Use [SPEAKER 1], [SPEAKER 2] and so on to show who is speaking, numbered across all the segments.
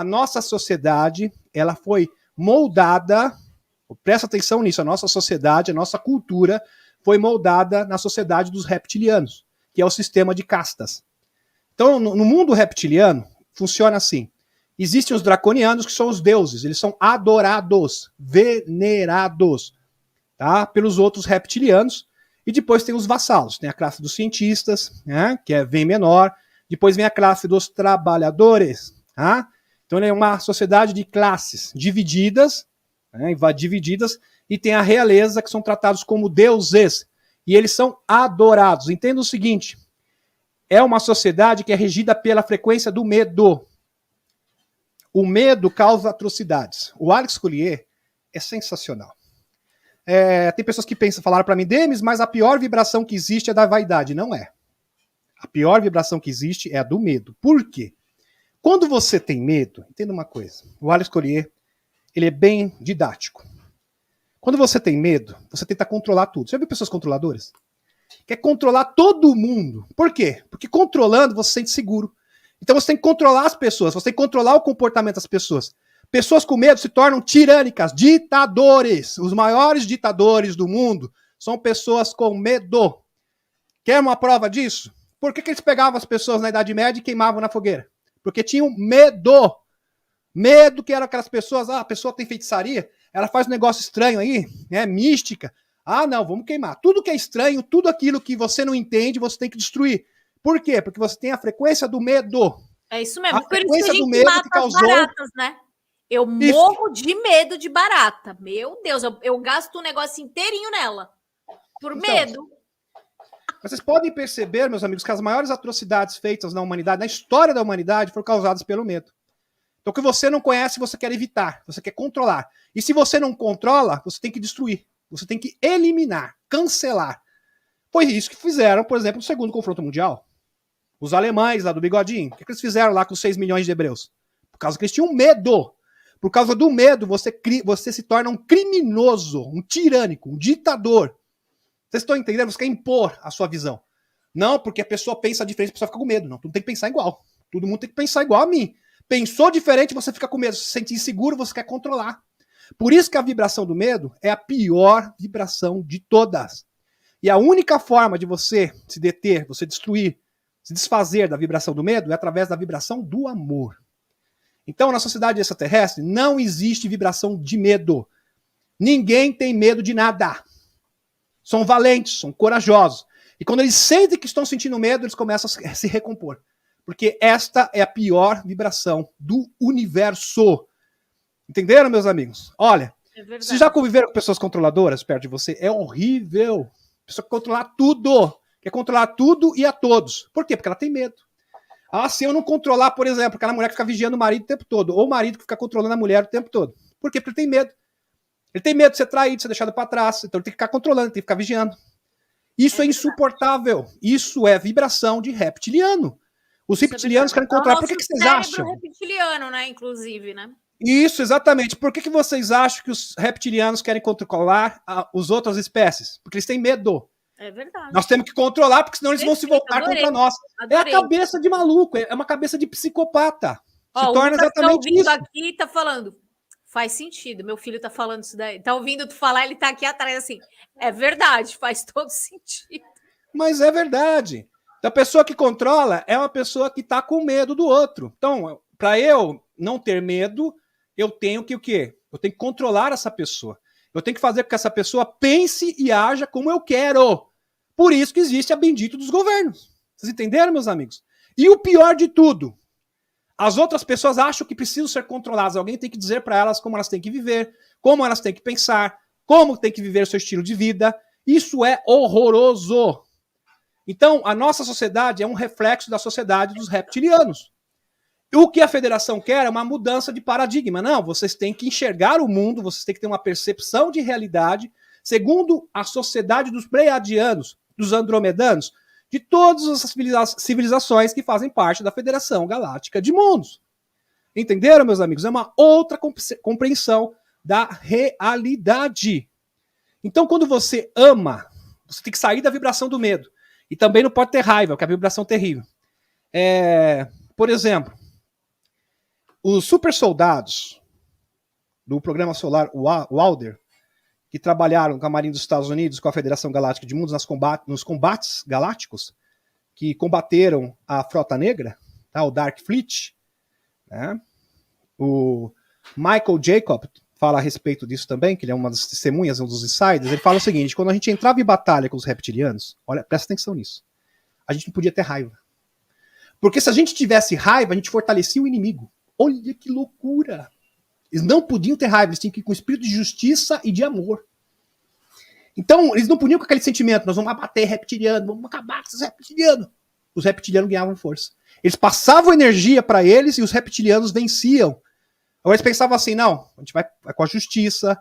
[SPEAKER 1] a nossa sociedade, ela foi moldada, presta atenção nisso, a nossa sociedade, a nossa cultura foi moldada na sociedade dos reptilianos, que é o sistema de castas. Então, no mundo reptiliano, funciona assim. Existem os draconianos, que são os deuses, eles são adorados, venerados, tá? Pelos outros reptilianos. E depois tem os vassalos, tem a classe dos cientistas, né? Que é bem menor. Depois vem a classe dos trabalhadores, tá? Então é uma sociedade de classes divididas, né? Divididas, e tem a realeza, que são tratados como deuses, e eles são adorados. Entenda o seguinte, é uma sociedade que é regida pela frequência do medo. O medo causa atrocidades. O Alex Collier é sensacional. Tem pessoas que falaram para mim, Demis, mas a pior vibração que existe é da vaidade. Não é. A pior vibração que existe é a do medo. Por quê? Quando você tem medo, entenda uma coisa, o Alex Collier, ele é bem didático. Quando você tem medo, você tenta controlar tudo. Você já viu pessoas controladoras? Quer controlar todo mundo. Por quê? Porque controlando você se sente seguro. Então você tem que controlar as pessoas, você tem que controlar o comportamento das pessoas. Pessoas com medo se tornam tirânicas, ditadores. Os maiores ditadores do mundo são pessoas com medo. Quer uma prova disso? Por que eles pegavam as pessoas na Idade Média e queimavam na fogueira? Porque tinham medo. Medo que eram aquelas pessoas, a pessoa tem feitiçaria, ela faz um negócio estranho aí, né, mística. Ah, não, vamos queimar. Tudo que é estranho, tudo aquilo que você não entende, você tem que destruir. Por quê? Porque você tem a frequência do medo.
[SPEAKER 2] É isso mesmo.
[SPEAKER 1] A frequência do medo que causou...
[SPEAKER 2] baratas, né? Eu morro de medo de barata. Meu Deus, eu gasto um negócio inteirinho nela. Por medo.
[SPEAKER 1] Vocês podem perceber, meus amigos, que as maiores atrocidades feitas na humanidade, na história da humanidade, foram causadas pelo medo. Então, o que você não conhece, você quer evitar, você quer controlar. E se você não controla, você tem que destruir. Você tem que eliminar, cancelar. Foi isso que fizeram, por exemplo, no segundo confronto mundial. Os alemães lá do bigodinho, o que eles fizeram lá com 6 milhões de hebreus? Por causa que eles tinham medo. Por causa do medo, você se torna um criminoso, um tirânico, um ditador. Vocês estão entendendo? Você quer impor a sua visão. Não, porque a pessoa pensa diferente, a pessoa fica com medo. Não, tu tem que pensar igual. Todo mundo tem que pensar igual a mim. Pensou diferente, você fica com medo. Se sente inseguro, você quer controlar. Por isso que a vibração do medo é a pior vibração de todas. E a única forma de você se deter, você destruir, se desfazer da vibração do medo é através da vibração do amor. Então, na sociedade extraterrestre, não existe vibração de medo. Ninguém tem medo de nada. São valentes, são corajosos. E quando eles sentem que estão sentindo medo, eles começam a se recompor. Porque esta é a pior vibração do universo. Entenderam, meus amigos? Olha, vocês já conviveram com pessoas controladoras perto de você? É horrível. A pessoa quer controlar tudo. Quer controlar tudo e a todos. Por quê? Porque ela tem medo. Ah, se eu não controlar, por exemplo, aquela mulher que fica vigiando o marido o tempo todo, ou o marido que fica controlando a mulher o tempo todo. Por quê? Porque ele tem medo. Ele tem medo de ser traído, de ser deixado para trás. Então ele tem que ficar controlando, ele tem que ficar vigiando. Isso é insuportável. Isso é vibração de reptiliano. Os reptilianos querem controlar. Por que vocês acham?
[SPEAKER 2] Reptiliano, né? Inclusive, né?
[SPEAKER 1] Isso, exatamente. Por que vocês acham que os reptilianos querem controlar as outras espécies? Porque eles têm medo.
[SPEAKER 2] É verdade.
[SPEAKER 1] Nós temos que controlar, porque senão eles vão se voltar contra nós. Adorei. É a cabeça de maluco, é uma cabeça de psicopata. Se torna exatamente isso.
[SPEAKER 2] Aqui tá falando, faz sentido, meu filho tá falando isso daí. Tá ouvindo tu falar, ele tá aqui atrás assim. É verdade, faz todo sentido.
[SPEAKER 1] Mas é verdade. A pessoa que controla é uma pessoa que tá com medo do outro. Então, para eu não ter medo, eu tenho que o quê? Eu tenho que controlar essa pessoa. Eu tenho que fazer com que essa pessoa pense e haja como eu quero. Por isso que existe a bendita dos governos. Vocês entenderam, meus amigos? E o pior de tudo, as outras pessoas acham que precisam ser controladas. Alguém tem que dizer para elas como elas têm que viver, como elas têm que pensar, como tem que viver o seu estilo de vida. Isso é horroroso. Então, a nossa sociedade é um reflexo da sociedade dos reptilianos. O que a federação quer é uma mudança de paradigma. Não, vocês têm que enxergar o mundo, vocês têm que ter uma percepção de realidade, segundo a sociedade dos pleiadianos, dos andromedanos, de todas as civilizações que fazem parte da Federação Galáctica de Mundos. Entenderam, meus amigos? É uma outra compreensão da realidade. Então, quando você ama, você tem que sair da vibração do medo. E também não pode ter raiva, que é a vibração terrível. Por exemplo, Os super soldados do programa solar Wilder, que trabalharam com a Marinha dos Estados Unidos, com a Federação Galáctica de Mundos nos combates galácticos, que combateram a Frota Negra, tá, o Dark Fleet, né? O Michael Jacob fala a respeito disso também, que ele é uma das testemunhas, um dos insiders. Ele fala o seguinte: quando a gente entrava em batalha com os reptilianos, olha, presta atenção nisso, a gente não podia ter raiva. Porque se a gente tivesse raiva, a gente fortalecia o inimigo. Olha que loucura! Eles não podiam ter raiva, eles tinham que ir com espírito de justiça e de amor. Então, eles não podiam com aquele sentimento: nós vamos abater reptiliano, vamos acabar com esses reptilianos. Os reptilianos ganhavam força. Eles passavam energia para eles e os reptilianos venciam. Agora eles pensavam assim: não, a gente vai com a justiça,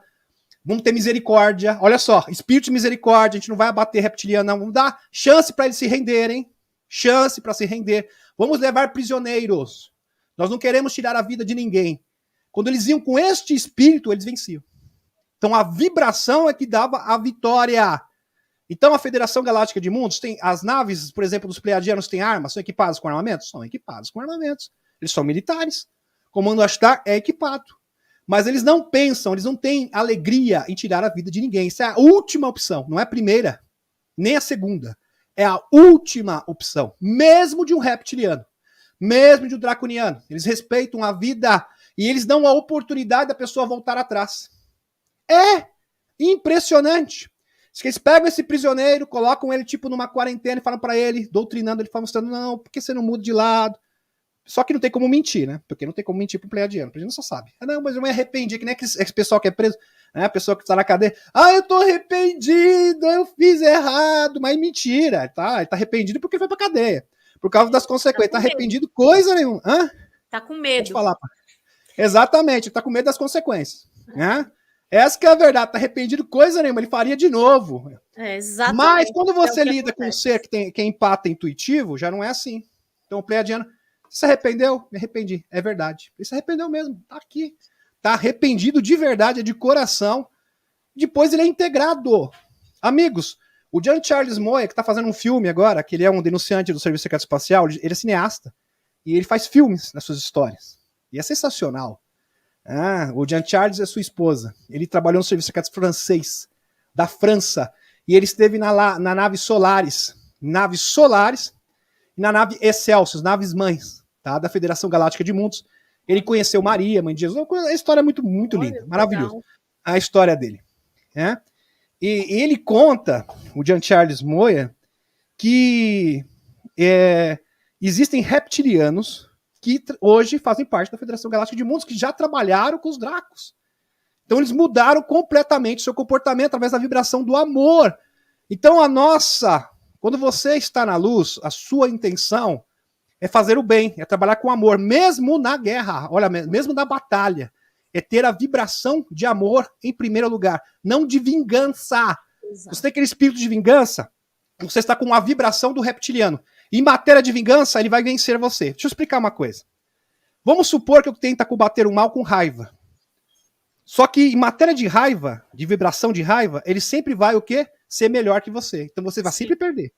[SPEAKER 1] vamos ter misericórdia. Olha só, espírito de misericórdia, a gente não vai abater reptiliano, não. Vamos dar chance para eles se renderem. Chance para se render. Vamos levar prisioneiros. Nós não queremos tirar a vida de ninguém. Quando eles iam com este espírito, eles venciam. Então a vibração é que dava a vitória. Então a Federação Galáctica de Mundos tem as naves, por exemplo, dos Pleiadianos têm armas, são equipadas com armamentos? São equipadas com armamentos. Eles são militares. O Comando Ashtar é equipado. Mas eles não pensam, eles não têm alegria em tirar a vida de ninguém. Isso é a última opção, não é a primeira, nem a segunda. É a última opção, mesmo de um reptiliano, mesmo de um draconiano. Eles respeitam a vida e eles dão a oportunidade da pessoa voltar atrás. É impressionante. Eles pegam esse prisioneiro, colocam ele tipo numa quarentena e falam para ele, doutrinando, ele fala mostrando: não, por que você não muda de lado? Só que não tem como mentir, né? Porque não tem como mentir pro pleiadiano. O pleiadiano só sabe. Ah, não, mas eu me arrependi. Que nem esse pessoal que é preso, né? A pessoa que tá na cadeia. Ah, eu tô arrependido, eu fiz errado. Mas mentira, tá? Ele tá arrependido porque foi pra cadeia. Por causa das consequências. Tá arrependido coisa nenhuma. Hã?
[SPEAKER 2] Tá com medo.
[SPEAKER 1] Pode falar, pai. Exatamente, tá com medo das consequências. Né? Essa que é a verdade. Tá arrependido coisa nenhuma. Ele faria de novo.
[SPEAKER 2] É, exatamente.
[SPEAKER 1] Mas quando você lida com um ser que é empata intuitivo, já não é assim. Então o pleiadiano: se arrependeu? Me arrependi. É verdade. Ele se arrependeu mesmo. Tá aqui. Tá arrependido de verdade, é de coração. Depois ele é integrado. Amigos, o John Charles Moyer, que tá fazendo um filme agora, que ele é um denunciante do Serviço Secreto Espacial, ele é cineasta. E ele faz filmes nas suas histórias. E é sensacional. Ah, o John Charles é sua esposa. Ele trabalhou no Serviço Secreto francês, da França. E ele esteve na nave Solaris. Naves Solaris e na nave Excelsior, naves mães, tá, da Federação Galáctica de Mundos. Ele conheceu Maria, mãe de Jesus. A história é muito, muito linda, maravilhosa. A história dele. Né? E ele conta, o John Charles Moyer, que existem reptilianos que hoje fazem parte da Federação Galáctica de Mundos, que já trabalharam com os Dracos. Então eles mudaram completamente seu comportamento através da vibração do amor. Então quando você está na luz, a sua intenção é fazer o bem, é trabalhar com amor, mesmo na guerra, olha, mesmo na batalha. É ter a vibração de amor em primeiro lugar, não de vingança. Exato. Você tem aquele espírito de vingança, você está com a vibração do reptiliano. Em matéria de vingança, ele vai vencer você. Deixa eu explicar uma coisa. Vamos supor que eu tento combater o mal com raiva. Só que em matéria de raiva, de vibração de raiva, ele sempre vai o quê? Ser melhor que você. Então você vai sempre perder.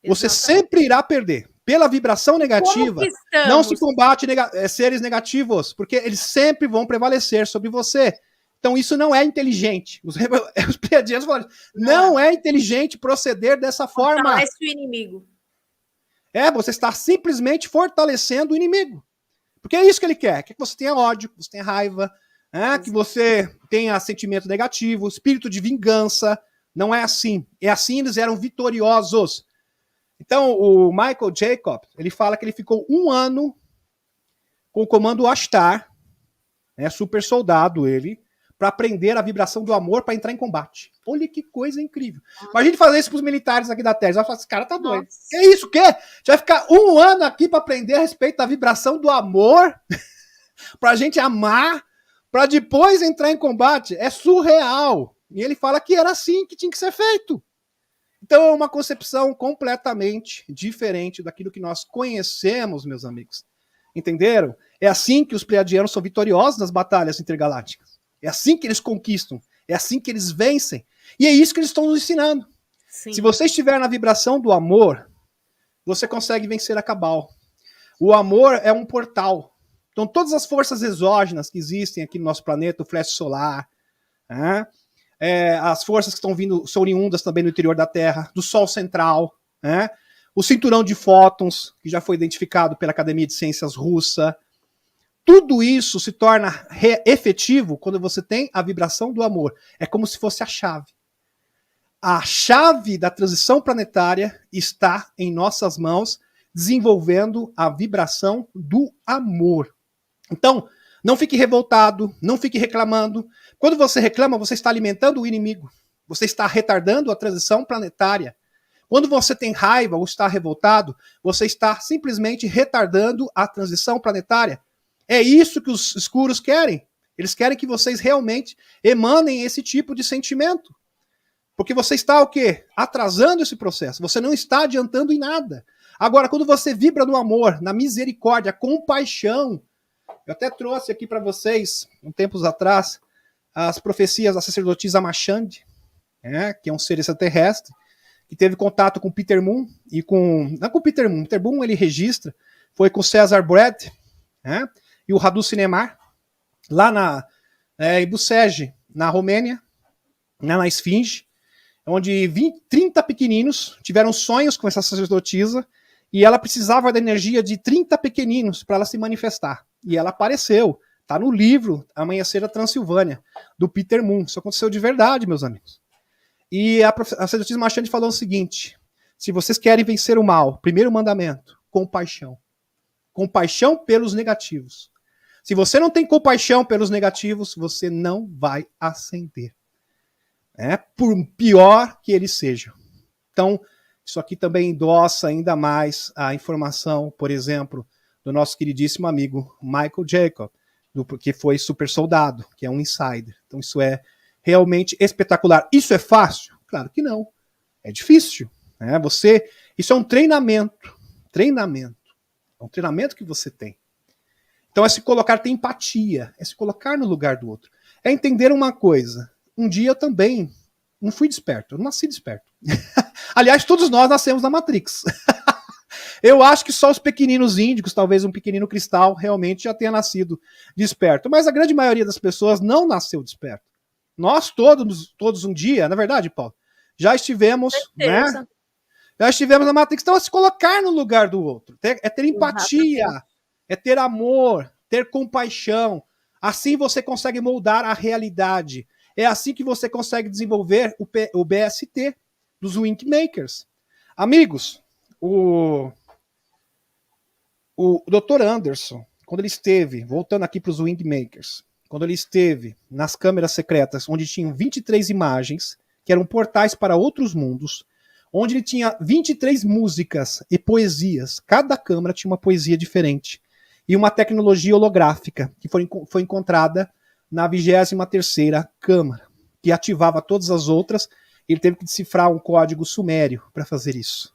[SPEAKER 1] Você Exatamente. Sempre irá perder. Pela vibração negativa, não se combate seres negativos, porque eles sempre vão prevalecer sobre você. Então isso não é inteligente. Os pleiadianos falaram: não é inteligente proceder dessa forma.
[SPEAKER 2] Fortalece o inimigo.
[SPEAKER 1] Você está simplesmente fortalecendo o inimigo. Porque é isso que ele quer. Quer que você tenha ódio, que você tenha raiva, que você tenha sentimento negativo, espírito de vingança. Não é assim. É assim eles eram vitoriosos. Então, o Michael Jacob, ele fala que ele ficou 1 ano com o comando Ashtar, super soldado ele, para aprender a vibração do amor para entrar em combate. Olha que coisa incrível. Imagina fazer isso para os militares aqui da Terra. Você vai falar: esse cara tá doido. Que isso, o quê? Você vai ficar 1 ano aqui para aprender a respeito da vibração do amor, para a gente amar, para depois entrar em combate? É surreal. E ele fala que era assim que tinha que ser feito. Então é uma concepção completamente diferente daquilo que nós conhecemos, meus amigos. Entenderam? É assim que os pleiadianos são vitoriosos nas batalhas intergalácticas. É assim que eles conquistam. É assim que eles vencem. E é isso que eles estão nos ensinando. Sim. Se você estiver na vibração do amor, você consegue vencer a Cabal. O amor é um portal. Então, todas as forças exógenas que existem aqui no nosso planeta, o flash solar, né? As forças que estão vindo, são oriundas também do interior da Terra, do Sol central, né? O cinturão de fótons, que já foi identificado pela Academia de Ciências Russa. Tudo isso se torna efetivo quando você tem a vibração do amor. É como se fosse a chave. A chave da transição planetária está em nossas mãos, desenvolvendo a vibração do amor. Então, não fique revoltado, não fique reclamando. Quando você reclama, você está alimentando o inimigo. Você está retardando a transição planetária. Quando você tem raiva ou está revoltado, você está simplesmente retardando a transição planetária. É isso que os escuros querem. Eles querem que vocês realmente emanem esse tipo de sentimento. Porque você está o quê? Atrasando esse processo. Você não está adiantando em nada. Agora, quando você vibra no amor, na misericórdia, compaixão, eu até trouxe aqui para vocês, um tempos atrás, as profecias da sacerdotisa Machande, que é um ser extraterrestre, que teve contato com Peter Moon, e com... Não com Peter Moon, Peter Moon ele registra, foi com César Brad, e o Radu Cinemar, lá em Bucege, na Romênia, na Esfinge, onde 30 pequeninos tiveram sonhos com essa sacerdotisa, e ela precisava da energia de 30 pequeninos para ela se manifestar. E ela apareceu. Está no livro Amanhecer da Transilvânia, do Peter Moon. Isso aconteceu de verdade, meus amigos. E a sacerdotisa Machande falou o seguinte: se vocês querem vencer o mal, primeiro mandamento, compaixão. Compaixão pelos negativos. Se você não tem compaixão pelos negativos, você não vai ascender. Por pior que eles sejam. Então, isso aqui também endossa ainda mais a informação, por exemplo, do nosso queridíssimo amigo Michael Jacob, que foi super soldado, que é um insider. Então isso é realmente espetacular. Isso é fácil? Claro que não. É difícil. Isso é um treinamento. É um treinamento que você tem. Então é se colocar, ter empatia, é se colocar no lugar do outro. É entender uma coisa. Um dia eu também não fui desperto, eu não nasci desperto. Aliás, todos nós nascemos na Matrix. Eu acho que só os pequeninos índicos, talvez um pequenino cristal, realmente já tenha nascido desperto. Mas a grande maioria das pessoas não nasceu desperto. Nós todos um dia, na verdade, Paulo, já estivemos, já estivemos na Matrix. Então é se colocar no lugar do outro. É ter empatia, é ter amor, ter compaixão. Assim você consegue moldar a realidade. É assim que você consegue desenvolver o BST dos Wink Makers. Amigos, o Dr. Anderson, quando ele esteve, voltando aqui para os Wing Makers, quando ele esteve nas câmeras secretas, onde tinham 23 imagens, que eram portais para outros mundos, onde ele tinha 23 músicas e poesias, cada câmera tinha uma poesia diferente, e uma tecnologia holográfica, que foi encontrada na 23ª câmara, que ativava todas as outras. Ele teve que decifrar um código sumério para fazer isso.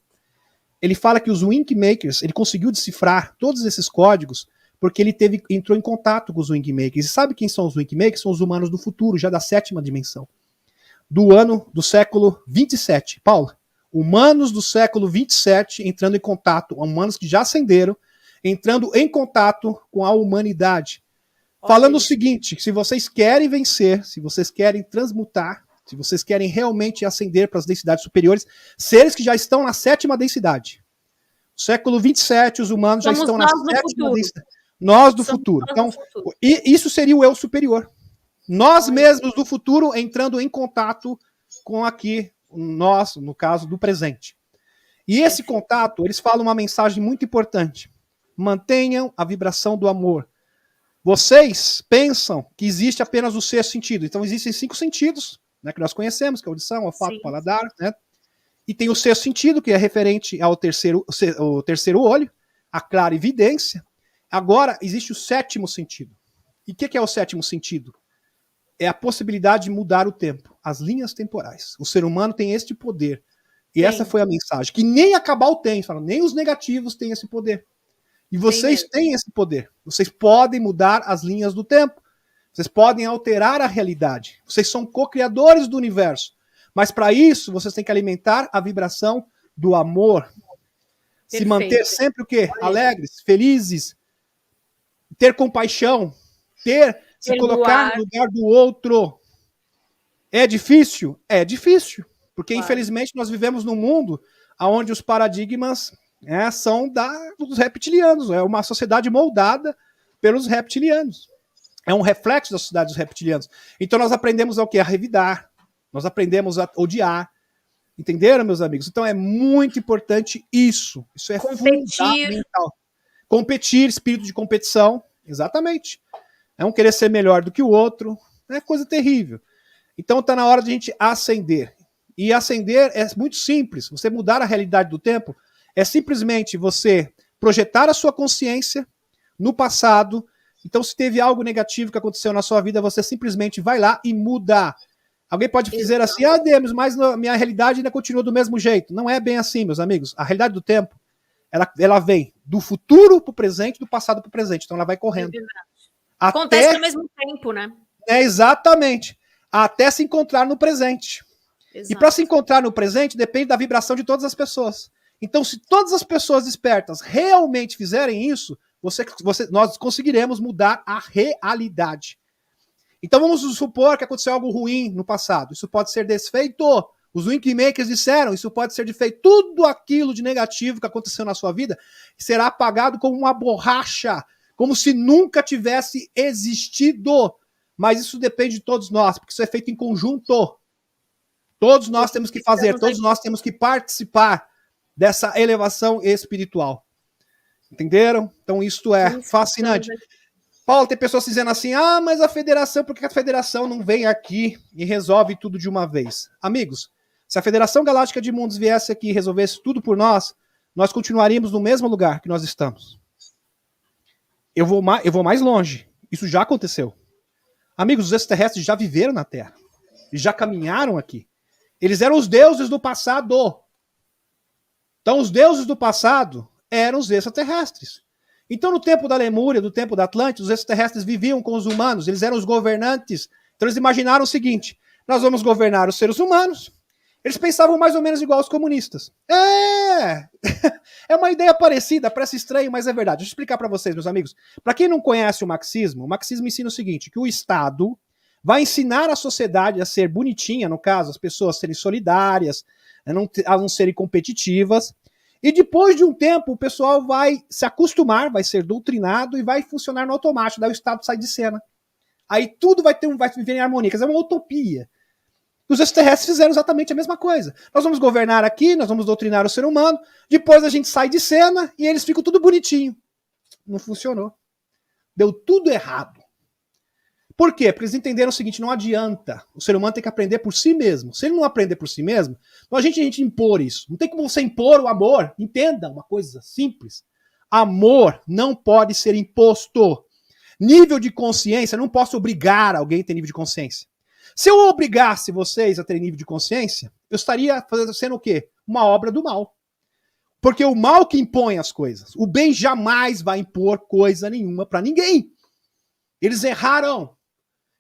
[SPEAKER 1] Ele fala que os Wink Makers, ele conseguiu decifrar todos esses códigos porque ele entrou em contato com os Wink Makers. E sabe quem são os Wink Makers? São os humanos do futuro, já da 7ª dimensão. Do século 27. Paula, humanos do século 27 entrando em contato, humanos que já ascenderam, entrando em contato com a humanidade. Falando o seguinte: se vocês querem vencer, se vocês querem transmutar, se vocês querem realmente ascender para as densidades superiores, seres que já estão na 7ª densidade. Século 27, os humanos já estão na 7ª densidade. Nós do futuro. Então, isso seria o eu superior. Nós mesmos do futuro entrando em contato com aqui, nós, no caso do presente. E esse contato, eles falam uma mensagem muito importante. Mantenham a vibração do amor. Vocês pensam que existe apenas o 6º sentido. Então existem 5 sentidos, que nós conhecemos, que é a audição, olfato, paladar, E tem o 6º sentido, que é referente ao terceiro olho, a clarividência. Agora existe o 7º sentido. E o que é o 7º sentido? É a possibilidade de mudar o tempo, as linhas temporais. O ser humano tem este poder. E essa foi a mensagem, que nem a Cabal tem, nem os negativos têm esse poder. E vocês têm esse poder. Vocês podem mudar as linhas do tempo. Vocês podem alterar a realidade. Vocês são co-criadores do universo. Mas para isso, vocês têm que alimentar a vibração do amor. Perfeito. Se manter sempre o quê? Alegres, felizes, ter compaixão, se colocar no lugar do outro. É difícil? É difícil. Porque, infelizmente, nós vivemos num mundo onde os paradigmas são dos reptilianos. É uma sociedade moldada pelos reptilianos. É um reflexo da sociedade dos reptilianos. Então nós aprendemos o quê? A revidar. Nós aprendemos a odiar. Entenderam, meus amigos? Então é muito importante isso. Isso é fundamental. Competir, espírito de competição. Exatamente. É um querer ser melhor do que o outro. É coisa terrível. Então está na hora de a gente ascender. E ascender é muito simples. Você mudar a realidade do tempo é simplesmente você projetar a sua consciência no passado. Então, se teve algo negativo que aconteceu na sua vida, você simplesmente vai lá e muda. Alguém pode dizer assim, Demis, mas minha realidade ainda continua do mesmo jeito. Não é bem assim, meus amigos. A realidade do tempo, ela vem do futuro para o presente, do passado para o presente. Então, ela vai correndo.
[SPEAKER 2] Acontece ao mesmo tempo, né?
[SPEAKER 1] Exatamente. Até se encontrar no presente. Exato. E para se encontrar no presente, depende da vibração de todas as pessoas. Então, se todas as pessoas espertas realmente fizerem isso, nós conseguiremos mudar a realidade. Então, vamos supor que aconteceu algo ruim no passado. Isso pode ser desfeito. Os Winkmakers disseram, isso pode ser desfeito. Tudo aquilo de negativo que aconteceu na sua vida será apagado como uma borracha, como se nunca tivesse existido. Mas isso depende de todos nós, porque isso é feito em conjunto. Todos nós temos que fazer, todos nós temos que participar dessa elevação espiritual. Entenderam? Então isto é fascinante. Paulo, tem pessoas dizendo assim, mas a federação, por que a federação não vem aqui e resolve tudo de uma vez? Amigos, se a Federação Galáctica de Mundos viesse aqui e resolvesse tudo por nós, nós continuaríamos no mesmo lugar que nós estamos. Eu vou mais longe. Isso já aconteceu. Amigos, os extraterrestres já viveram na Terra. Eles já caminharam aqui. Eles eram os deuses do passado. Então, os deuses do passado eram os extraterrestres. Então, no tempo da Lemúria, do tempo da Atlântida, os extraterrestres viviam com os humanos, eles eram os governantes. Então, eles imaginaram o seguinte, nós vamos governar os seres humanos. Eles pensavam mais ou menos igual aos comunistas. É uma ideia parecida, parece estranho, mas é verdade. Deixa eu explicar para vocês, meus amigos. Para quem não conhece o marxismo ensina o seguinte, que o Estado vai ensinar a sociedade a ser bonitinha, no caso, as pessoas serem solidárias, a não serem competitivas, e depois de um tempo o pessoal vai se acostumar, vai ser doutrinado e vai funcionar no automático, daí o Estado sai de cena. Aí tudo vai viver em harmonia, quer dizer, é uma utopia. Os extraterrestres fizeram exatamente a mesma coisa. Nós vamos governar aqui, nós vamos doutrinar o ser humano, depois a gente sai de cena e eles ficam tudo bonitinho. Não funcionou. Deu tudo errado. Por quê? Porque eles entenderam o seguinte, não adianta. O ser humano tem que aprender por si mesmo. Se ele não aprender por si mesmo, não adianta a gente impor isso. Não tem como você impor o amor. Entenda uma coisa simples. Amor não pode ser imposto. Nível de consciência, não posso obrigar alguém a ter nível de consciência. Se eu obrigasse vocês a ter nível de consciência, eu estaria sendo o quê? Uma obra do mal. Porque o mal que impõe as coisas. O bem jamais vai impor coisa nenhuma para ninguém. Eles erraram.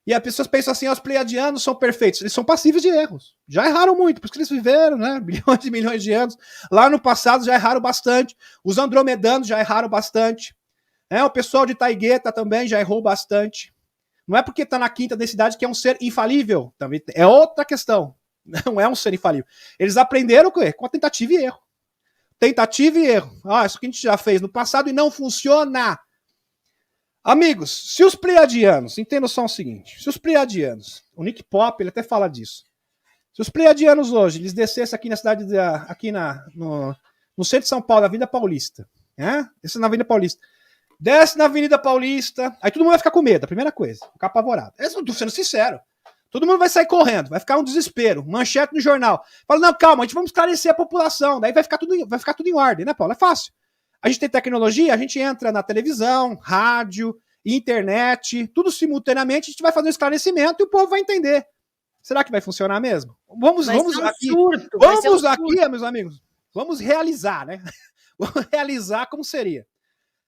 [SPEAKER 1] E as pessoas pensam assim, os pleiadianos são perfeitos. Eles são passíveis de erros. Já erraram muito, por isso que eles viveram, né? Bilhões e milhões de anos. Lá no passado já erraram bastante. Os andromedanos já erraram bastante. O pessoal de Taigueta também já errou bastante. Não é porque está na quinta densidade que é um ser infalível. Também é outra questão. Não é um ser infalível. Eles aprenderam com a tentativa e erro. Tentativa e erro. Isso que a gente já fez no passado e não funciona. Amigos, se os pleiadianos, entendam só o seguinte, se os pleiadianos, o Nick Pop, ele até fala disso, se os pleiadianos hoje, eles descessem aqui na cidade, no centro de São Paulo, na Avenida Paulista, desce na Avenida Paulista, desce na Avenida Paulista, aí todo mundo vai ficar com medo, a primeira coisa, ficar apavorado. Eu tô sendo sincero, todo mundo vai sair correndo, vai ficar um desespero, manchete no jornal, fala, não, calma, a gente vamos esclarecer a população, daí vai ficar tudo em ordem, né, Paulo? É fácil. A gente tem tecnologia, a gente entra na televisão, rádio, internet, tudo simultaneamente, a gente vai fazer um esclarecimento e o povo vai entender. Será que vai funcionar mesmo? Vamos aqui, meus amigos, vamos realizar, né? Vamos realizar como seria.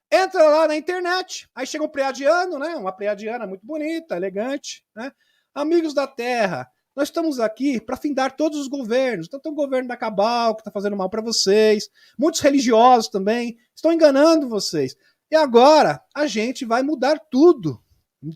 [SPEAKER 1] Entra lá na internet, aí chega um pleiadiano, né? Uma pleiadiana muito bonita, elegante, né? Amigos da Terra, nós estamos aqui para findar todos os governos. Então tem o governo da Cabal que está fazendo mal para vocês. Muitos religiosos também estão enganando vocês. E agora a gente vai mudar tudo.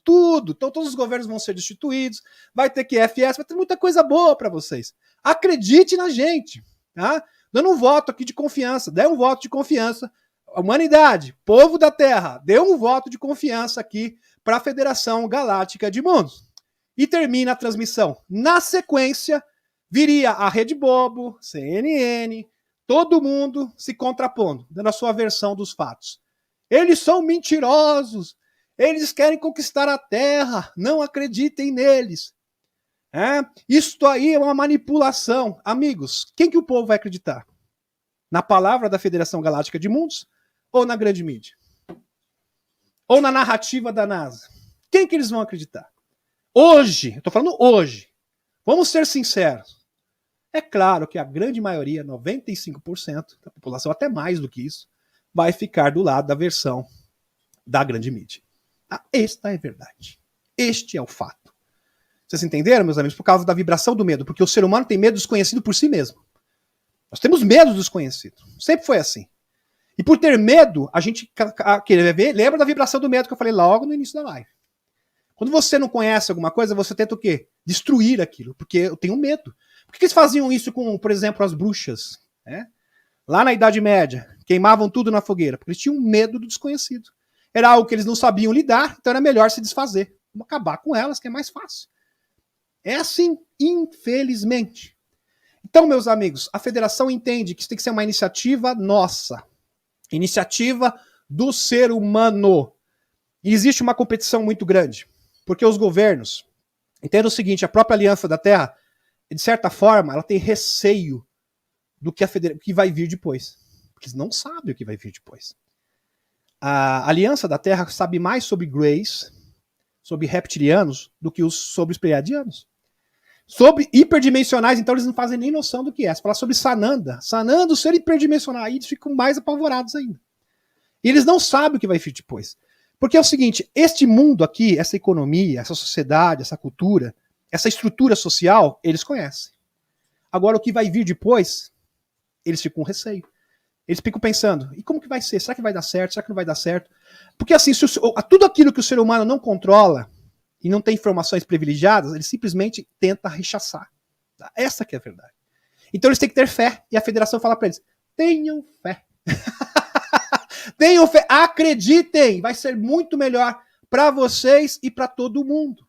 [SPEAKER 1] Tudo. Então todos os governos vão ser destituídos, vai ter QFS, vai ter muita coisa boa para vocês. Acredite na gente, tá? Dando um voto aqui de confiança, dê um voto de confiança. Humanidade, povo da Terra, dê um voto de confiança aqui para a Federação Galáctica de Mundos. E termina a transmissão. Na sequência, viria a Rede Bobo, CNN, todo mundo se contrapondo, dando a sua versão dos fatos. Eles são mentirosos, eles querem conquistar a Terra, não acreditem neles. Isto aí é uma manipulação. Amigos, quem que o povo vai acreditar? Na palavra da Federação Galáctica de Mundos ou na grande mídia? Ou na narrativa da NASA? Quem que eles vão acreditar? Hoje, eu estou falando hoje, vamos ser sinceros. É claro que a grande maioria, 95% da população, até mais do que isso, vai ficar do lado da versão da grande mídia. Esta é a verdade. Este é o fato. Vocês entenderam, meus amigos? Por causa da vibração do medo. Porque o ser humano tem medo do desconhecido por si mesmo. Nós temos medo do desconhecido. Sempre foi assim. E por ter medo, a gente quer ver. Lembra da vibração do medo que eu falei logo no início da live. Quando você não conhece alguma coisa, você tenta o quê? Destruir aquilo. Porque eu tenho medo. Por que eles faziam isso com, por exemplo, as bruxas? Lá na Idade Média, queimavam tudo na fogueira. Porque eles tinham medo do desconhecido. Era algo que eles não sabiam lidar, então era melhor se desfazer. Vamos acabar com elas, que é mais fácil. É assim, infelizmente. Então, meus amigos, a federação entende que isso tem que ser uma iniciativa nossa. Iniciativa do ser humano. E existe uma competição muito grande. Porque os governos entendem o seguinte, a própria Aliança da Terra, de certa forma, ela tem receio do que vai vir depois. Porque eles não sabem o que vai vir depois. A Aliança da Terra sabe mais sobre Greys, sobre reptilianos, do que sobre os pleiadianos. Sobre hiperdimensionais, então eles não fazem nem noção do que é. Se falar sobre Sananda, Sananda, o ser hiperdimensional, aí eles ficam mais apavorados ainda. E eles não sabem o que vai vir depois. Porque é o seguinte, este mundo aqui, essa economia, essa sociedade, essa cultura, essa estrutura social, eles conhecem. Agora, o que vai vir depois, eles ficam com receio. Eles ficam pensando, e como que vai ser? Será que vai dar certo? Será que não vai dar certo? Porque assim, tudo aquilo que o ser humano não controla e não tem informações privilegiadas, ele simplesmente tenta rechaçar. Essa que é a verdade. Então eles têm que ter fé. E a federação fala para eles, tenham fé. Tenham fé, acreditem, vai ser muito melhor para vocês e para todo mundo.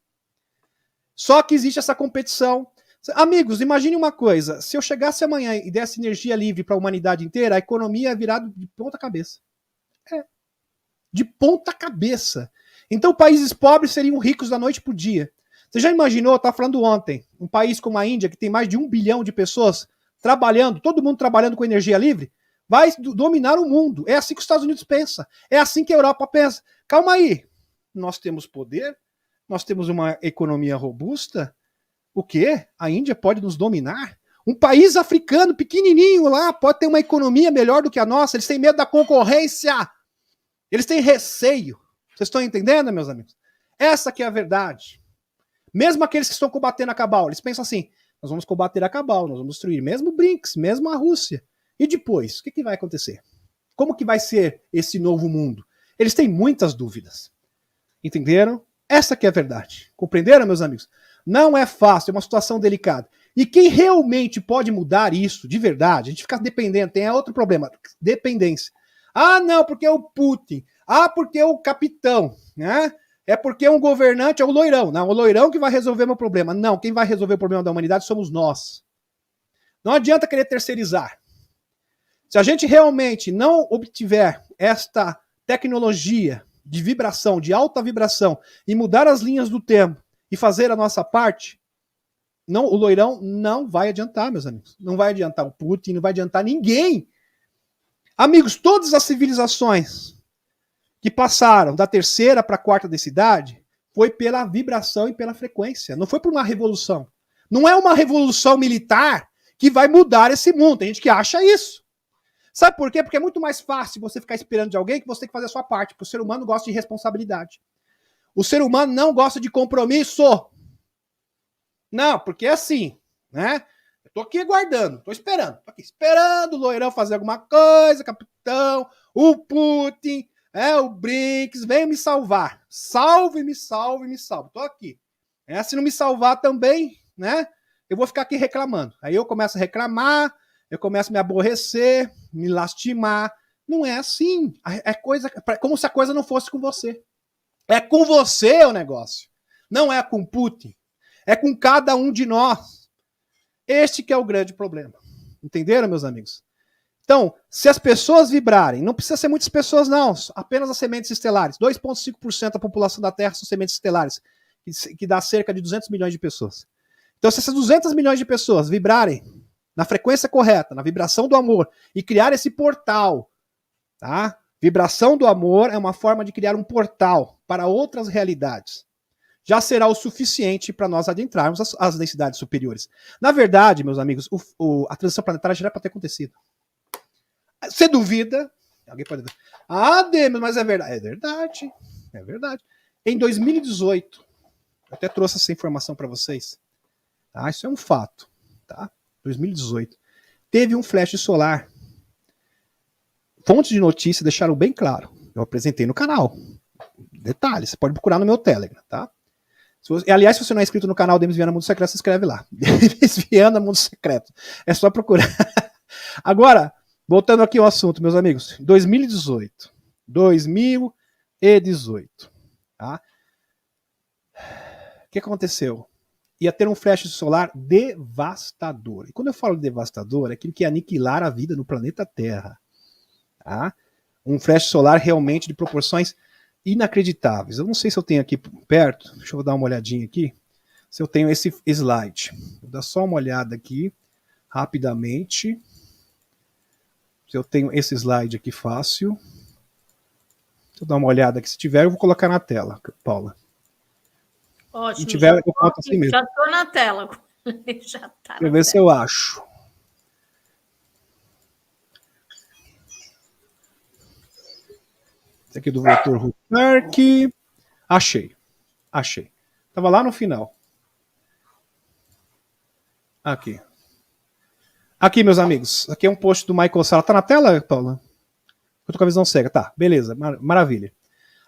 [SPEAKER 1] Só que existe essa competição. Amigos, imagine uma coisa, se eu chegasse amanhã e desse energia livre para a humanidade inteira, a economia ia virar de ponta cabeça. De ponta cabeça. Então países pobres seriam ricos da noite para o dia. Você já imaginou, eu estava falando ontem, um país como a Índia, que tem mais de 1 bilhão de pessoas trabalhando, todo mundo trabalhando com energia livre, vai dominar o mundo. É assim que os Estados Unidos pensa. É assim que a Europa pensa. Calma aí. Nós temos poder, nós temos uma economia robusta. O quê? A Índia pode nos dominar? Um país africano pequenininho lá pode ter uma economia melhor do que a nossa. Eles têm medo da concorrência. Eles têm receio. Vocês estão entendendo, meus amigos? Essa que é a verdade. Mesmo aqueles que estão combatendo a Cabal, eles pensam assim, nós vamos combater a Cabal, nós vamos destruir mesmo o BRICS, mesmo a Rússia. E depois, o que vai acontecer? Como que vai ser esse novo mundo? Eles têm muitas dúvidas. Entenderam? Essa que é a verdade. Compreenderam, meus amigos? Não é fácil, é uma situação delicada. E quem realmente pode mudar isso, de verdade, a gente fica dependendo, tem outro problema, dependência. Ah, não, porque é o Putin. Ah, porque é o capitão, né? É porque um governante é o loirão. Não, o loirão que vai resolver meu problema. Não, quem vai resolver o problema da humanidade somos nós. Não adianta querer terceirizar. Se a gente realmente não obtiver esta tecnologia de vibração, de alta vibração, e mudar as linhas do tempo e fazer a nossa parte, não, o loirão não vai adiantar, meus amigos. Não vai adiantar o Putin, não vai adiantar ninguém. Amigos, todas as civilizações que passaram da terceira para a quarta densidade foi pela vibração e pela frequência. Não foi por uma revolução. Não é uma revolução militar que vai mudar esse mundo. Tem gente que acha isso. Sabe por quê? Porque é muito mais fácil você ficar esperando de alguém que você tem que fazer a sua parte. Porque o ser humano gosta de responsabilidade. O ser humano não gosta de compromisso. Não, porque é assim, né? Eu tô aqui aguardando, tô esperando. Tô aqui esperando o loirão fazer alguma coisa, capitão, o Putin. o Brinks, venha me salvar. Salve, me salve, me salve. Tô aqui. Se não me salvar também, né? Eu vou ficar aqui reclamando. Aí eu começo a reclamar, eu começo a me aborrecer, me lastimar. Não é assim. Como se a coisa não fosse com você. É com você o negócio. Não é com Putin. É com cada um de nós. Este que é o grande problema. Entenderam, meus amigos? Então, se as pessoas vibrarem, não precisa ser muitas pessoas, não. Apenas as sementes estelares. 2,5% da população da Terra são sementes estelares, que dá cerca de 200 milhões de pessoas. Então, se essas 200 milhões de pessoas vibrarem na frequência correta, na vibração do amor, e criar esse portal, tá? Vibração do amor é uma forma de criar um portal para outras realidades. Já será o suficiente para nós adentrarmos as densidades superiores. Na verdade, meus amigos, a transição planetária já era para ter acontecido. Você duvida? Alguém pode dizer, Demis, mas é verdade. É verdade. É verdade. Em 2018, eu até trouxe essa informação para vocês. Tá? Isso é um fato. Tá? 2018. Teve um flash solar. Fontes de notícia deixaram bem claro. Eu apresentei no canal. Detalhes, você pode procurar no meu Telegram, tá? Aliás, se você não é inscrito no canal Demis Viana Mundo Secreto, se inscreve lá. Demis Viana Mundo Secreto. É só procurar. Agora, voltando aqui ao assunto, meus amigos. 2018. Tá? O que aconteceu? Ia ter um flash solar devastador. E quando eu falo devastador, é aquilo que ia aniquilar a vida no planeta Terra. Tá? Um flash solar realmente de proporções inacreditáveis. Eu não sei se eu tenho aqui perto, deixa eu dar uma olhadinha aqui, se eu tenho esse slide. Vou dar só uma olhada aqui, rapidamente. Se eu tenho esse slide aqui fácil. Deixa eu dar uma olhada aqui. Se tiver, eu vou colocar na tela, Paula.
[SPEAKER 2] Ótimo.
[SPEAKER 1] Se tiver, eu conto assim mesmo.
[SPEAKER 2] Já estou na tela. Já tá.
[SPEAKER 1] Deixa eu ver se eu acho. Esse aqui é do Dr. Huckmark. Achei. Tava lá no final. Aqui, meus amigos. Aqui é um post do Michael Sala. Tá na tela, Paula? Eu tô com a visão cega. Tá, beleza. Maravilha.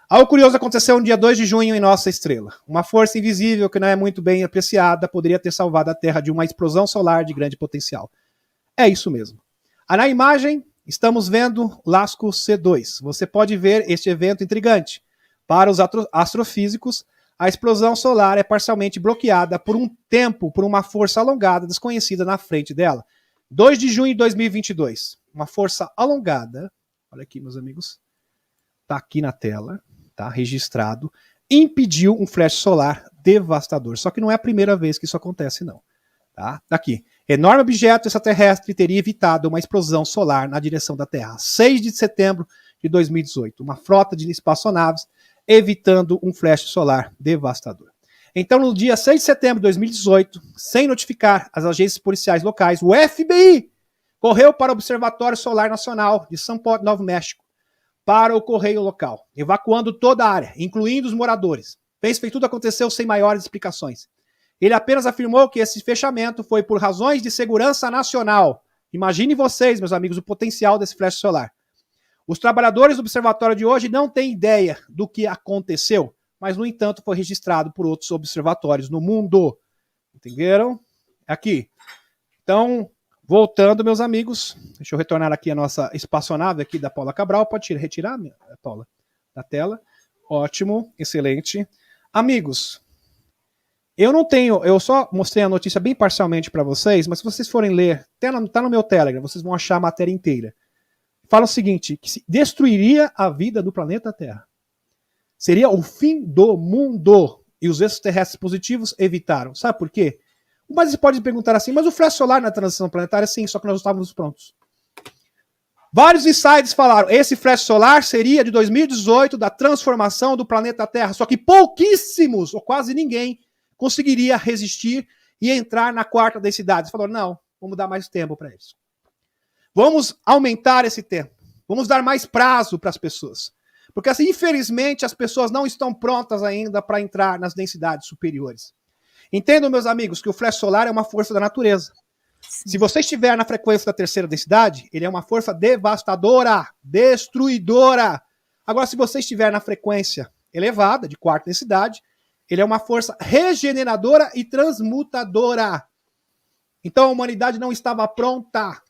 [SPEAKER 1] Algo curioso aconteceu no dia 2 de junho em nossa estrela. Uma força invisível que não é muito bem apreciada poderia ter salvado a Terra de uma explosão solar de grande potencial. É isso mesmo. Na imagem, estamos vendo Lasco C2. Você pode ver este evento intrigante. Para os astrofísicos, a explosão solar é parcialmente bloqueada por um tempo por uma força alongada desconhecida na frente dela. 2 de junho de 2022. Uma força alongada, olha aqui, meus amigos, está aqui na tela, tá registrado, impediu um flash solar devastador. Só que não é a primeira vez que isso acontece, não. Tá? Aqui. Enorme objeto extraterrestre teria evitado uma explosão solar na direção da Terra. 6 de setembro de 2018. Uma frota de espaçonaves evitando um flash solar devastador. Então, no dia 6 de setembro de 2018, sem notificar as agências policiais locais, o FBI correu para o Observatório Solar Nacional de São Paulo, Novo México, para o correio local, evacuando toda a área, incluindo os moradores. Fez que tudo aconteceu sem maiores explicações. Ele apenas afirmou que esse fechamento foi por razões de segurança nacional. Imagine vocês, meus amigos, o potencial desse flash solar. Os trabalhadores do observatório de hoje não têm ideia do que aconteceu, mas, no entanto, foi registrado por outros observatórios no mundo. Entenderam? Aqui. Então, voltando, meus amigos, deixa eu retornar aqui a nossa espaçonave aqui da Paula Cabral. Pode retirar, Paula, da tela. Ótimo, excelente. Amigos, eu só mostrei a notícia bem parcialmente para vocês, mas se vocês forem ler, tá no meu Telegram, vocês vão achar a matéria inteira. Fala o seguinte, que se destruiria a vida do planeta Terra. Seria o fim do mundo. E os extraterrestres positivos evitaram. Sabe por quê? Mas você pode perguntar assim, mas o flash solar na transição planetária, sim, só que nós estávamos prontos. Vários insiders falaram, esse flash solar seria de 2018, da transformação do planeta Terra, só que pouquíssimos, ou quase ninguém, conseguiria resistir e entrar na quarta densidade. Eles falaram, não, vamos dar mais tempo para isso. Vamos aumentar esse tempo. Vamos dar mais prazo para as pessoas. Porque, assim, infelizmente, as pessoas não estão prontas ainda para entrar nas densidades superiores. Entendam, meus amigos, que o flash solar é uma força da natureza. Sim. Se você estiver na frequência da terceira densidade, ele é uma força devastadora, destruidora. Agora, se você estiver na frequência elevada, de quarta densidade, ele é uma força regeneradora e transmutadora. Então a humanidade não estava pronta.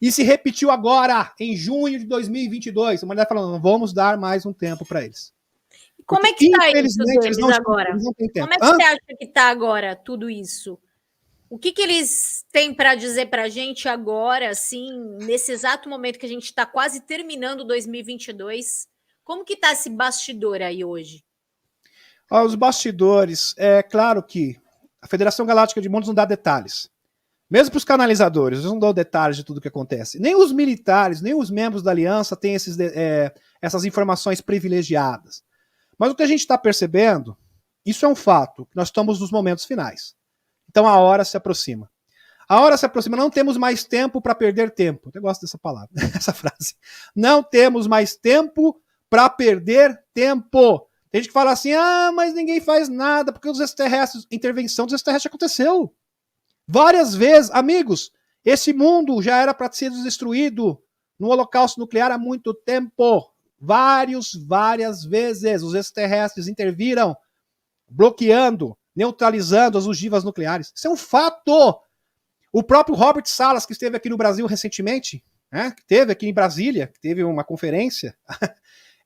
[SPEAKER 1] E se repetiu agora, em junho de 2022. A humanidade falando, vamos dar mais um tempo para eles.
[SPEAKER 2] Como é que está isso deles agora?
[SPEAKER 1] Eles não têm tempo.
[SPEAKER 2] Como é que você acha que está agora tudo isso? O que eles têm para dizer para a gente agora, assim, nesse exato momento que a gente está quase terminando 2022? Como que está esse bastidor aí hoje?
[SPEAKER 1] Os bastidores, é claro que a Federação Galáctica de Mundos não dá detalhes. Mesmo para os canalizadores, eles não dão detalhes de tudo o que acontece. Nem os militares, nem os membros da aliança têm essas informações privilegiadas. Mas o que a gente está percebendo, isso é um fato, nós estamos nos momentos finais. Então a hora se aproxima. A hora se aproxima, não temos mais tempo para perder tempo. Eu gosto dessa palavra, essa frase. Não temos mais tempo para perder tempo. Tem gente que fala assim, mas ninguém faz nada, porque os extraterrestres, intervenção dos extraterrestres aconteceu. Várias vezes, amigos, esse mundo já era para ser destruído no holocausto nuclear há muito tempo. Várias vezes os extraterrestres interviram, bloqueando, neutralizando as ogivas nucleares. Isso é um fato. O próprio Robert Salas, que esteve aqui no Brasil recentemente, né, que esteve aqui em Brasília, que teve uma conferência,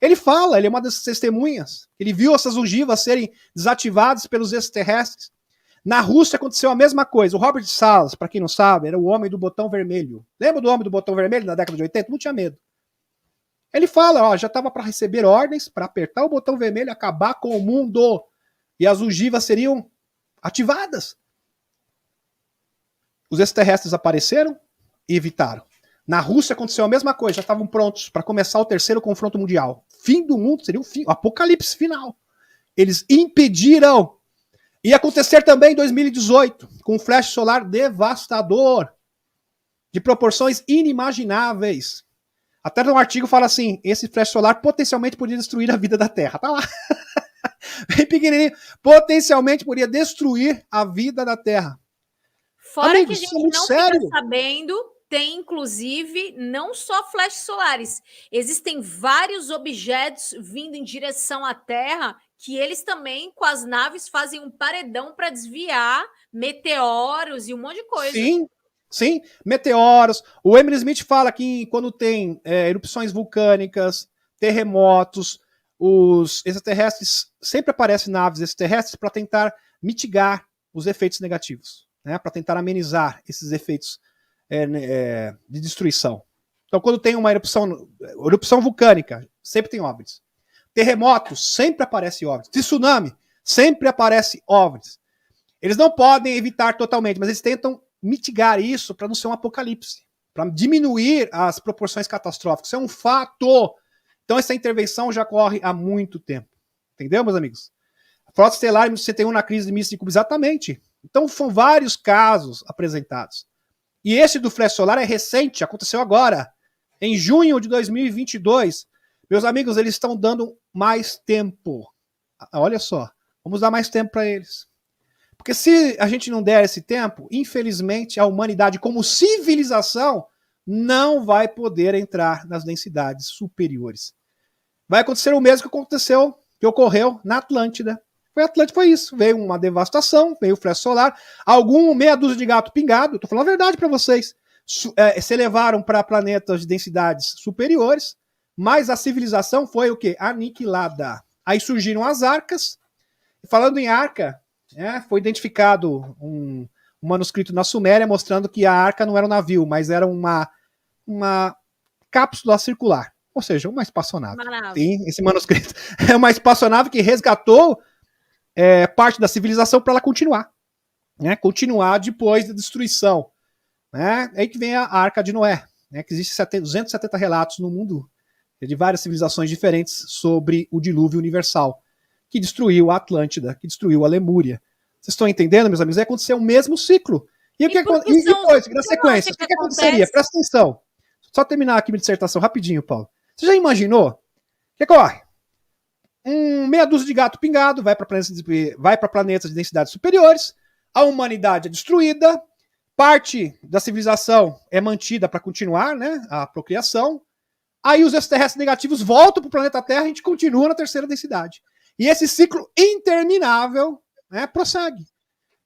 [SPEAKER 1] ele fala, ele é uma das testemunhas, ele viu essas ogivas serem desativadas pelos extraterrestres. Na Rússia aconteceu a mesma coisa. O Robert Salas, para quem não sabe, era o homem do botão vermelho. Lembra do homem do botão vermelho na década de 80? Não tinha medo. Ele fala, já estava para receber ordens para apertar o botão vermelho e acabar com o mundo. E as ogivas seriam ativadas. Os extraterrestres apareceram e evitaram. Na Rússia aconteceu a mesma coisa, já estavam prontos para começar o terceiro confronto mundial. Fim do mundo, seria o apocalipse final. Eles impediram. Ia acontecer também em 2018, com um flash solar devastador, de proporções inimagináveis. Até no artigo fala assim, esse flash solar potencialmente poderia destruir a vida da Terra. Tá lá. Bem pequenininho. Potencialmente poderia destruir a vida da Terra.
[SPEAKER 2] Fora amigos, que a gente não fica sabendo, tem inclusive não só flashes solares, existem vários objetos vindo em direção à Terra que eles também, com as naves, fazem um paredão para desviar meteoros e um monte de coisa.
[SPEAKER 1] Sim, meteoros. O Emily Smith fala que quando tem erupções vulcânicas, terremotos, os extraterrestres, sempre aparecem naves extraterrestres para tentar mitigar os efeitos negativos, né, para tentar amenizar esses efeitos de destruição. Então, quando tem uma erupção vulcânica, sempre tem OVNIs. Terremotos, sempre aparece OVNIs. Tsunami, sempre aparece OVNIs. Eles não podem evitar totalmente, mas eles tentam mitigar isso para não ser um apocalipse, para diminuir as proporções catastróficas. Isso é um fato. Então, essa intervenção já ocorre há muito tempo. Entendeu, meus amigos? A Frota Estelar em 61 na crise de mísseis de Cuba, exatamente. Então, são vários casos apresentados. E esse do flash solar é recente, aconteceu agora, em junho de 2022. Meus amigos, eles estão dando mais tempo. Olha só, vamos dar mais tempo para eles. Porque se a gente não der esse tempo, infelizmente, a humanidade como civilização não vai poder entrar nas densidades superiores. Vai acontecer o mesmo que ocorreu na Atlântida. Foi isso. Veio uma devastação, veio o flash solar, meia dúzia de gato pingado, tô falando a verdade para vocês, se elevaram para planetas de densidades superiores, mas a civilização foi o quê? Aniquilada. Aí surgiram as arcas. Falando em arca, foi identificado um manuscrito na Suméria mostrando que a arca não era um navio, mas era uma cápsula circular. Ou seja, uma espaçonave. Tem esse manuscrito. É uma espaçonave que resgatou parte da civilização para ela continuar. Né? Continuar depois da destruição. Né? É aí que vem a Arca de Noé. Né? Que existe 270 relatos no mundo de várias civilizações diferentes sobre o dilúvio universal, que destruiu a Atlântida, que destruiu a Lemúria. Vocês estão entendendo, meus amigos? Vai acontecer o mesmo ciclo. E depois, na sequência, o que aconteceria? Presta atenção. Só terminar aqui minha dissertação rapidinho, Paulo. Você já imaginou? O que ocorre? Meia dúzia de gato pingado vai para planetas de densidades superiores, a humanidade é destruída, parte da civilização é mantida para continuar, né, a procriação, aí os extraterrestres negativos voltam para o planeta Terra e a gente continua na terceira densidade. E esse ciclo interminável, né, prossegue.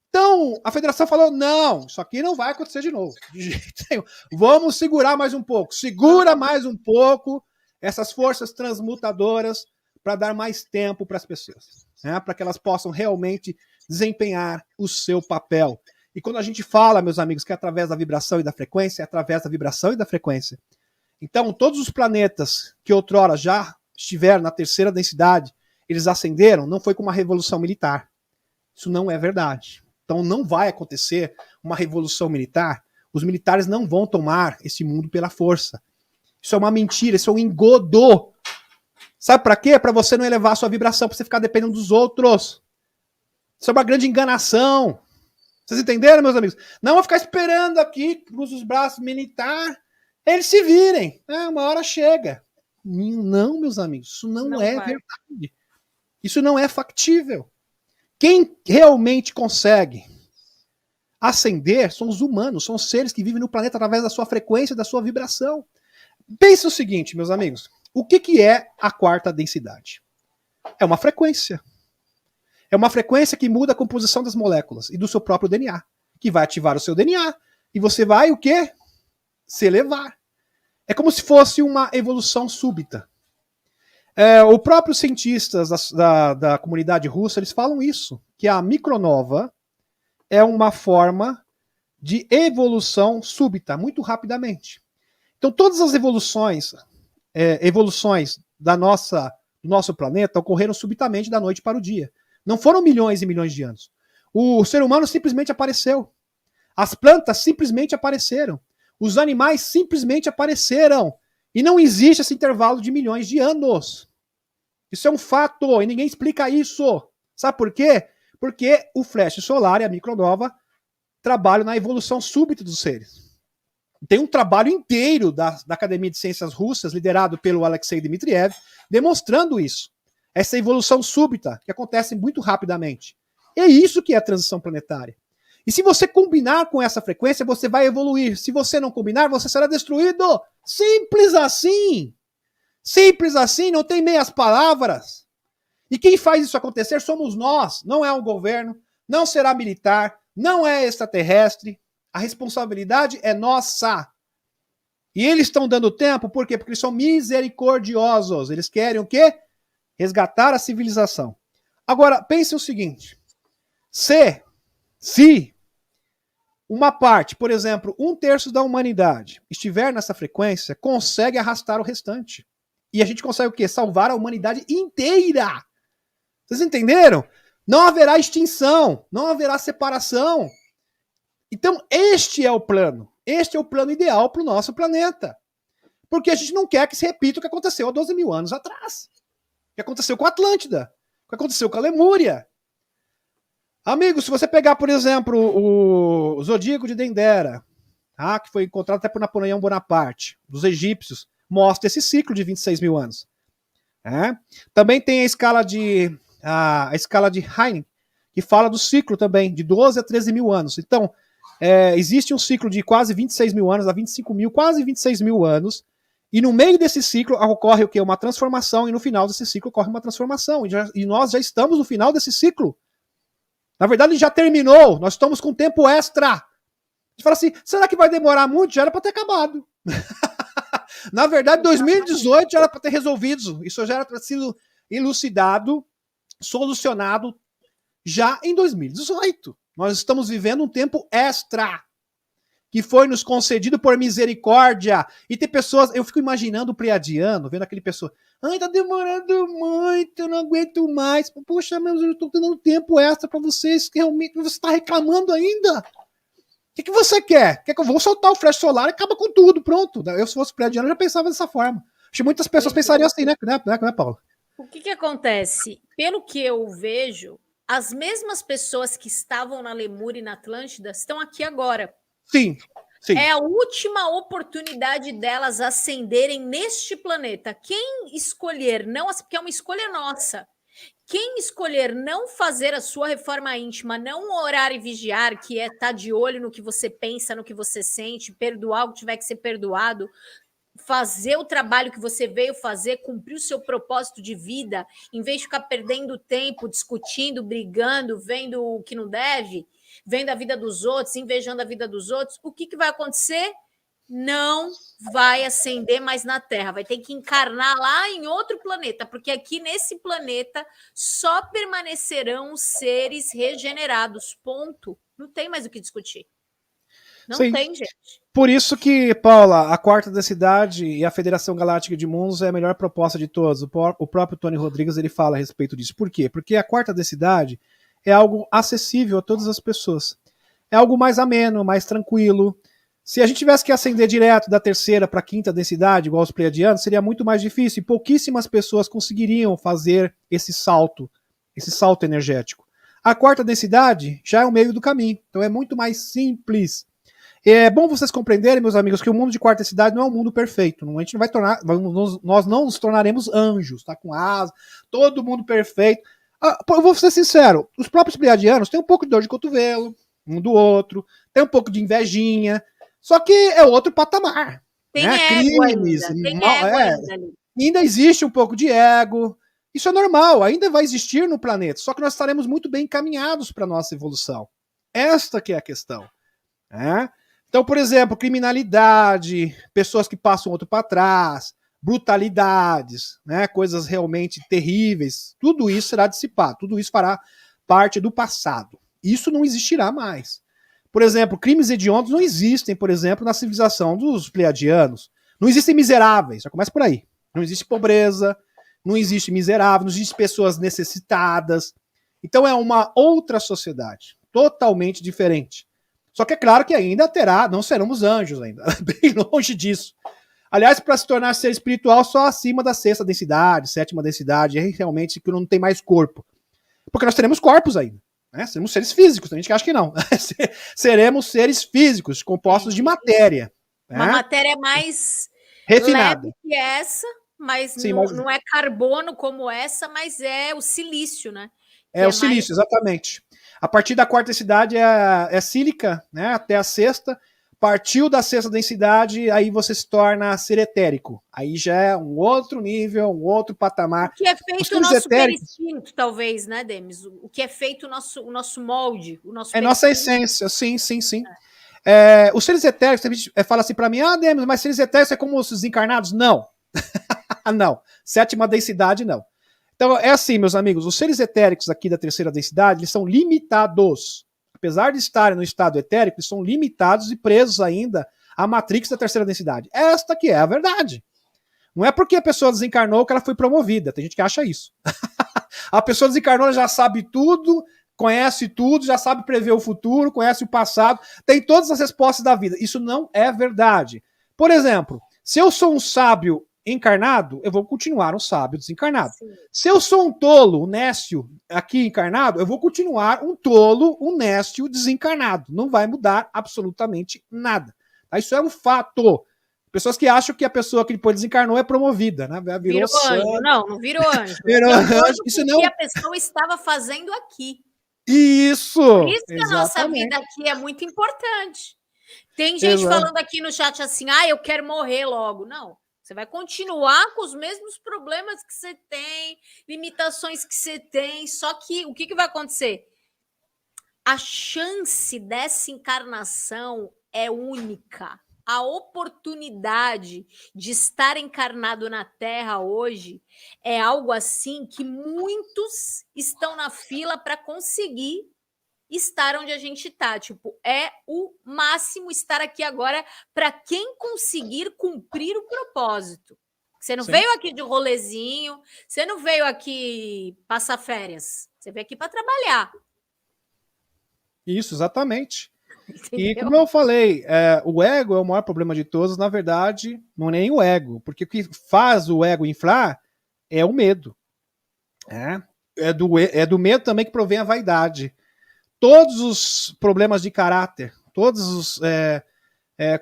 [SPEAKER 1] Então, a federação falou, não, isso aqui não vai acontecer de novo. De jeito nenhum. Vamos segurar mais um pouco. Segura mais um pouco essas forças transmutadoras para dar mais tempo para as pessoas, né, para que elas possam realmente desempenhar o seu papel. E quando a gente fala, meus amigos, que é através da vibração e da frequência, é através da vibração e da frequência. Então, todos os planetas que outrora já estiveram na terceira densidade, eles ascenderam, não foi com uma revolução militar. Isso não é verdade. Então não vai acontecer uma revolução militar. Os militares não vão tomar esse mundo pela força. Isso é uma mentira, isso é um engodo. Sabe para quê? Para você não elevar a sua vibração, para você ficar dependendo dos outros. Isso é uma grande enganação. Vocês entenderam, meus amigos? Não vou ficar esperando aqui, cruza os braços, militar, eles se virem. Uma hora chega. Não, meus amigos, isso não é verdade. Isso não é factível. Quem realmente consegue ascender são os humanos, são os seres que vivem no planeta através da sua frequência, da sua vibração. Pense o seguinte, meus amigos, o que é a quarta densidade? É uma frequência. É uma frequência que muda a composição das moléculas e do seu próprio DNA, que vai ativar o seu DNA e você vai o quê? Se elevar. É como se fosse uma evolução súbita. Os próprios cientistas da comunidade russa, eles falam isso, que a micronova é uma forma de evolução súbita, muito rapidamente. Então todas as evoluções do nosso planeta ocorreram subitamente da noite para o dia. Não foram milhões e milhões de anos. O ser humano simplesmente apareceu. As plantas simplesmente apareceram. Os animais simplesmente apareceram. E não existe esse intervalo de milhões de anos. Isso é um fato, e ninguém explica isso. Sabe por quê? Porque o flash solar e a micronova trabalham na evolução súbita dos seres. Tem um trabalho inteiro da Academia de Ciências Russas, liderado pelo Alexei Dmitriev, demonstrando isso. Essa evolução súbita, que acontece muito rapidamente. É isso que é a transição planetária. E se você combinar com essa frequência, você vai evoluir. Se você não combinar, você será destruído. Simples assim. Simples assim, não tem meias palavras. E quem faz isso acontecer somos nós. Não é um governo, não será militar, não é extraterrestre. A responsabilidade é nossa. E eles estão dando tempo, por quê? Porque eles são misericordiosos. Eles querem o quê? Resgatar a civilização. Agora, pense o seguinte. Se uma parte, por exemplo, 1/3 da humanidade estiver nessa frequência, consegue arrastar o restante. E a gente consegue o quê? Salvar a humanidade inteira. Vocês entenderam? Não haverá extinção, não haverá separação. Então, este é o plano. Este é o plano ideal para o nosso planeta. Porque a gente não quer que se repita o que aconteceu há 12 mil anos atrás. O que aconteceu com a Atlântida. O que aconteceu com a Lemúria. Amigo, se você pegar, por exemplo, o Zodíaco de Dendera, que foi encontrado até por Napoleão Bonaparte, dos egípcios, mostra esse ciclo de 26 mil anos. Também tem a escala de Heining, que fala do ciclo também, de 12 a 13 mil anos. Então, existe um ciclo de quase 26 mil anos, a 25 mil, quase 26 mil anos, e no meio desse ciclo ocorre o quê? Uma transformação, e no final desse ciclo ocorre uma transformação, e nós já estamos no final desse ciclo. Na verdade, já terminou, nós estamos com tempo extra. A gente fala assim, será que vai demorar muito? Já era para ter acabado. Na verdade, 2018 já era para ter resolvido, isso já era para ter sido elucidado, solucionado já em 2018. Nós estamos vivendo um tempo extra, que foi nos concedido por misericórdia. E tem pessoas, eu fico imaginando o pleiadiano, vendo aquele pessoa, tá demorando muito, eu não aguento mais. Poxa, mas eu estou dando tempo extra para vocês, que realmente você está reclamando ainda. O que você quer? Quer que eu vou soltar o flash solar e acaba com tudo, pronto. Eu, se fosse pleiadiano, já pensava dessa forma. Acho que muitas pessoas pensariam assim, né, Paula?
[SPEAKER 2] O que acontece? Pelo que eu vejo, as mesmas pessoas que estavam na Lemúria e na Atlântida estão aqui agora.
[SPEAKER 1] Sim.
[SPEAKER 2] É a última oportunidade delas ascenderem neste planeta. Quem escolher não, porque é uma escolha nossa. Quem escolher não fazer a sua reforma íntima, não orar e vigiar, que é estar de olho no que você pensa, no que você sente, perdoar o que tiver que ser perdoado, fazer o trabalho que você veio fazer, cumprir o seu propósito de vida, em vez de ficar perdendo tempo, discutindo, brigando, vendo o que não deve, vendo a vida dos outros, invejando a vida dos outros, o que vai acontecer? Não vai acender mais na Terra, vai ter que encarnar lá em outro planeta, porque aqui nesse planeta só permanecerão os seres regenerados, ponto. Não tem mais o que discutir. Não
[SPEAKER 1] Sim.
[SPEAKER 2] tem, gente.
[SPEAKER 1] Por isso que, Paula, a Quarta Densidade e a Federação Galáctica de Mundos é a melhor proposta de todos. O próprio Tony Rodrigues ele fala a respeito disso. Por quê? Porque a Quarta Densidade é algo acessível a todas as pessoas. É algo mais ameno, mais tranquilo. Se a gente tivesse que ascender direto da terceira para a quinta densidade, igual os pleiadianos, seria muito mais difícil e pouquíssimas pessoas conseguiriam fazer esse salto energético. A quarta densidade já é o meio do caminho, então é muito mais simples. É bom vocês compreenderem, meus amigos, que o mundo de quarta densidade não é um mundo perfeito. A gente não vai tornar, nós não nos tornaremos anjos, tá? Com asa, todo mundo perfeito. Eu vou ser sincero, os próprios pleiadianos têm um pouco de dor de cotovelo, um do outro, tem um pouco de invejinha, só que é outro patamar.
[SPEAKER 2] Tem ego crimes, ainda. Tem ego
[SPEAKER 1] ainda existe um pouco de ego. Isso é normal, ainda vai existir no planeta, só que nós estaremos muito bem encaminhados para a nossa evolução. Esta que é a questão. Né? Então, por exemplo, criminalidade, pessoas que passam outro para trás, brutalidades, né? Coisas realmente terríveis, tudo isso será dissipado, tudo isso fará parte do passado. Isso não existirá mais. Por exemplo, crimes hediondos não existem, por exemplo, na civilização dos pleiadianos. Não existem miseráveis, já começa por aí. Não existe pobreza, não existe miserável, não existe pessoas necessitadas. Então é uma outra sociedade, totalmente diferente. Só que é claro que ainda terá, não seremos anjos ainda, bem longe disso. Aliás, para se tornar ser espiritual, só acima da sexta densidade, sétima densidade, é realmente que não tem mais corpo. Porque nós teremos corpos ainda. Né? Seremos seres físicos, tem gente que acha que não. Seremos seres físicos, compostos de matéria.
[SPEAKER 2] Uma matéria mais
[SPEAKER 1] refinada
[SPEAKER 2] leve que essa, mas, sim, não é carbono como essa, mas é o silício, né?
[SPEAKER 1] É o silício, exatamente. A partir da quarta densidade é sílica, né? Até a sexta. Partiu da sexta densidade, aí você se torna ser etérico. Aí já é um outro nível, um outro patamar.
[SPEAKER 2] O que é feito o nosso perispírito, talvez, né, Demis? O que é feito o nosso molde, o nosso
[SPEAKER 1] nossa essência, sim. Os seres etéricos, a gente fala assim para mim, Demis, mas seres etéricos é como os desencarnados? Não. Não. Sétima densidade, não. Então, é assim, meus amigos, os seres etéricos aqui da terceira densidade, eles são limitados. Apesar de estarem no estado etérico, eles são limitados e presos ainda à matrix da terceira densidade. Esta que é a verdade. Não é porque a pessoa desencarnou que ela foi promovida. Tem gente que acha isso. A pessoa desencarnou, ela já sabe tudo, conhece tudo, já sabe prever o futuro, conhece o passado, tem todas as respostas da vida. Isso não é verdade. Por exemplo, se eu sou um sábio encarnado, eu vou continuar um sábio desencarnado. Sim. Se eu sou um tolo, um nécio aqui encarnado, eu vou continuar um tolo, um nécio desencarnado. Não vai mudar absolutamente nada. Isso é um fato. Pessoas que acham que a pessoa que depois desencarnou é promovida, né?
[SPEAKER 2] Virou anjo. Não virou anjo.
[SPEAKER 1] Virou anjo. Isso não...
[SPEAKER 2] O que a pessoa estava fazendo aqui.
[SPEAKER 1] Isso!
[SPEAKER 2] Por isso que exatamente. A nossa vida aqui é muito importante. Tem gente falando aqui no chat assim, eu quero morrer logo. Não. Você vai continuar com os mesmos problemas que você tem, limitações que você tem, só que o que vai acontecer? A chance dessa encarnação é única. A oportunidade de estar encarnado na Terra hoje é algo assim que muitos estão na fila para conseguir estar onde a gente está. Tipo, é o máximo estar aqui agora para quem conseguir cumprir o propósito. Você não veio aqui de rolezinho, você não veio aqui passar férias. Você veio aqui para trabalhar.
[SPEAKER 1] Isso, exatamente. Entendeu? E como eu falei, o ego é o maior problema de todos. Na verdade, não é nem o ego, porque o que faz o ego inflar é o medo. É do medo também que provém a vaidade. Todos os problemas de caráter, todos os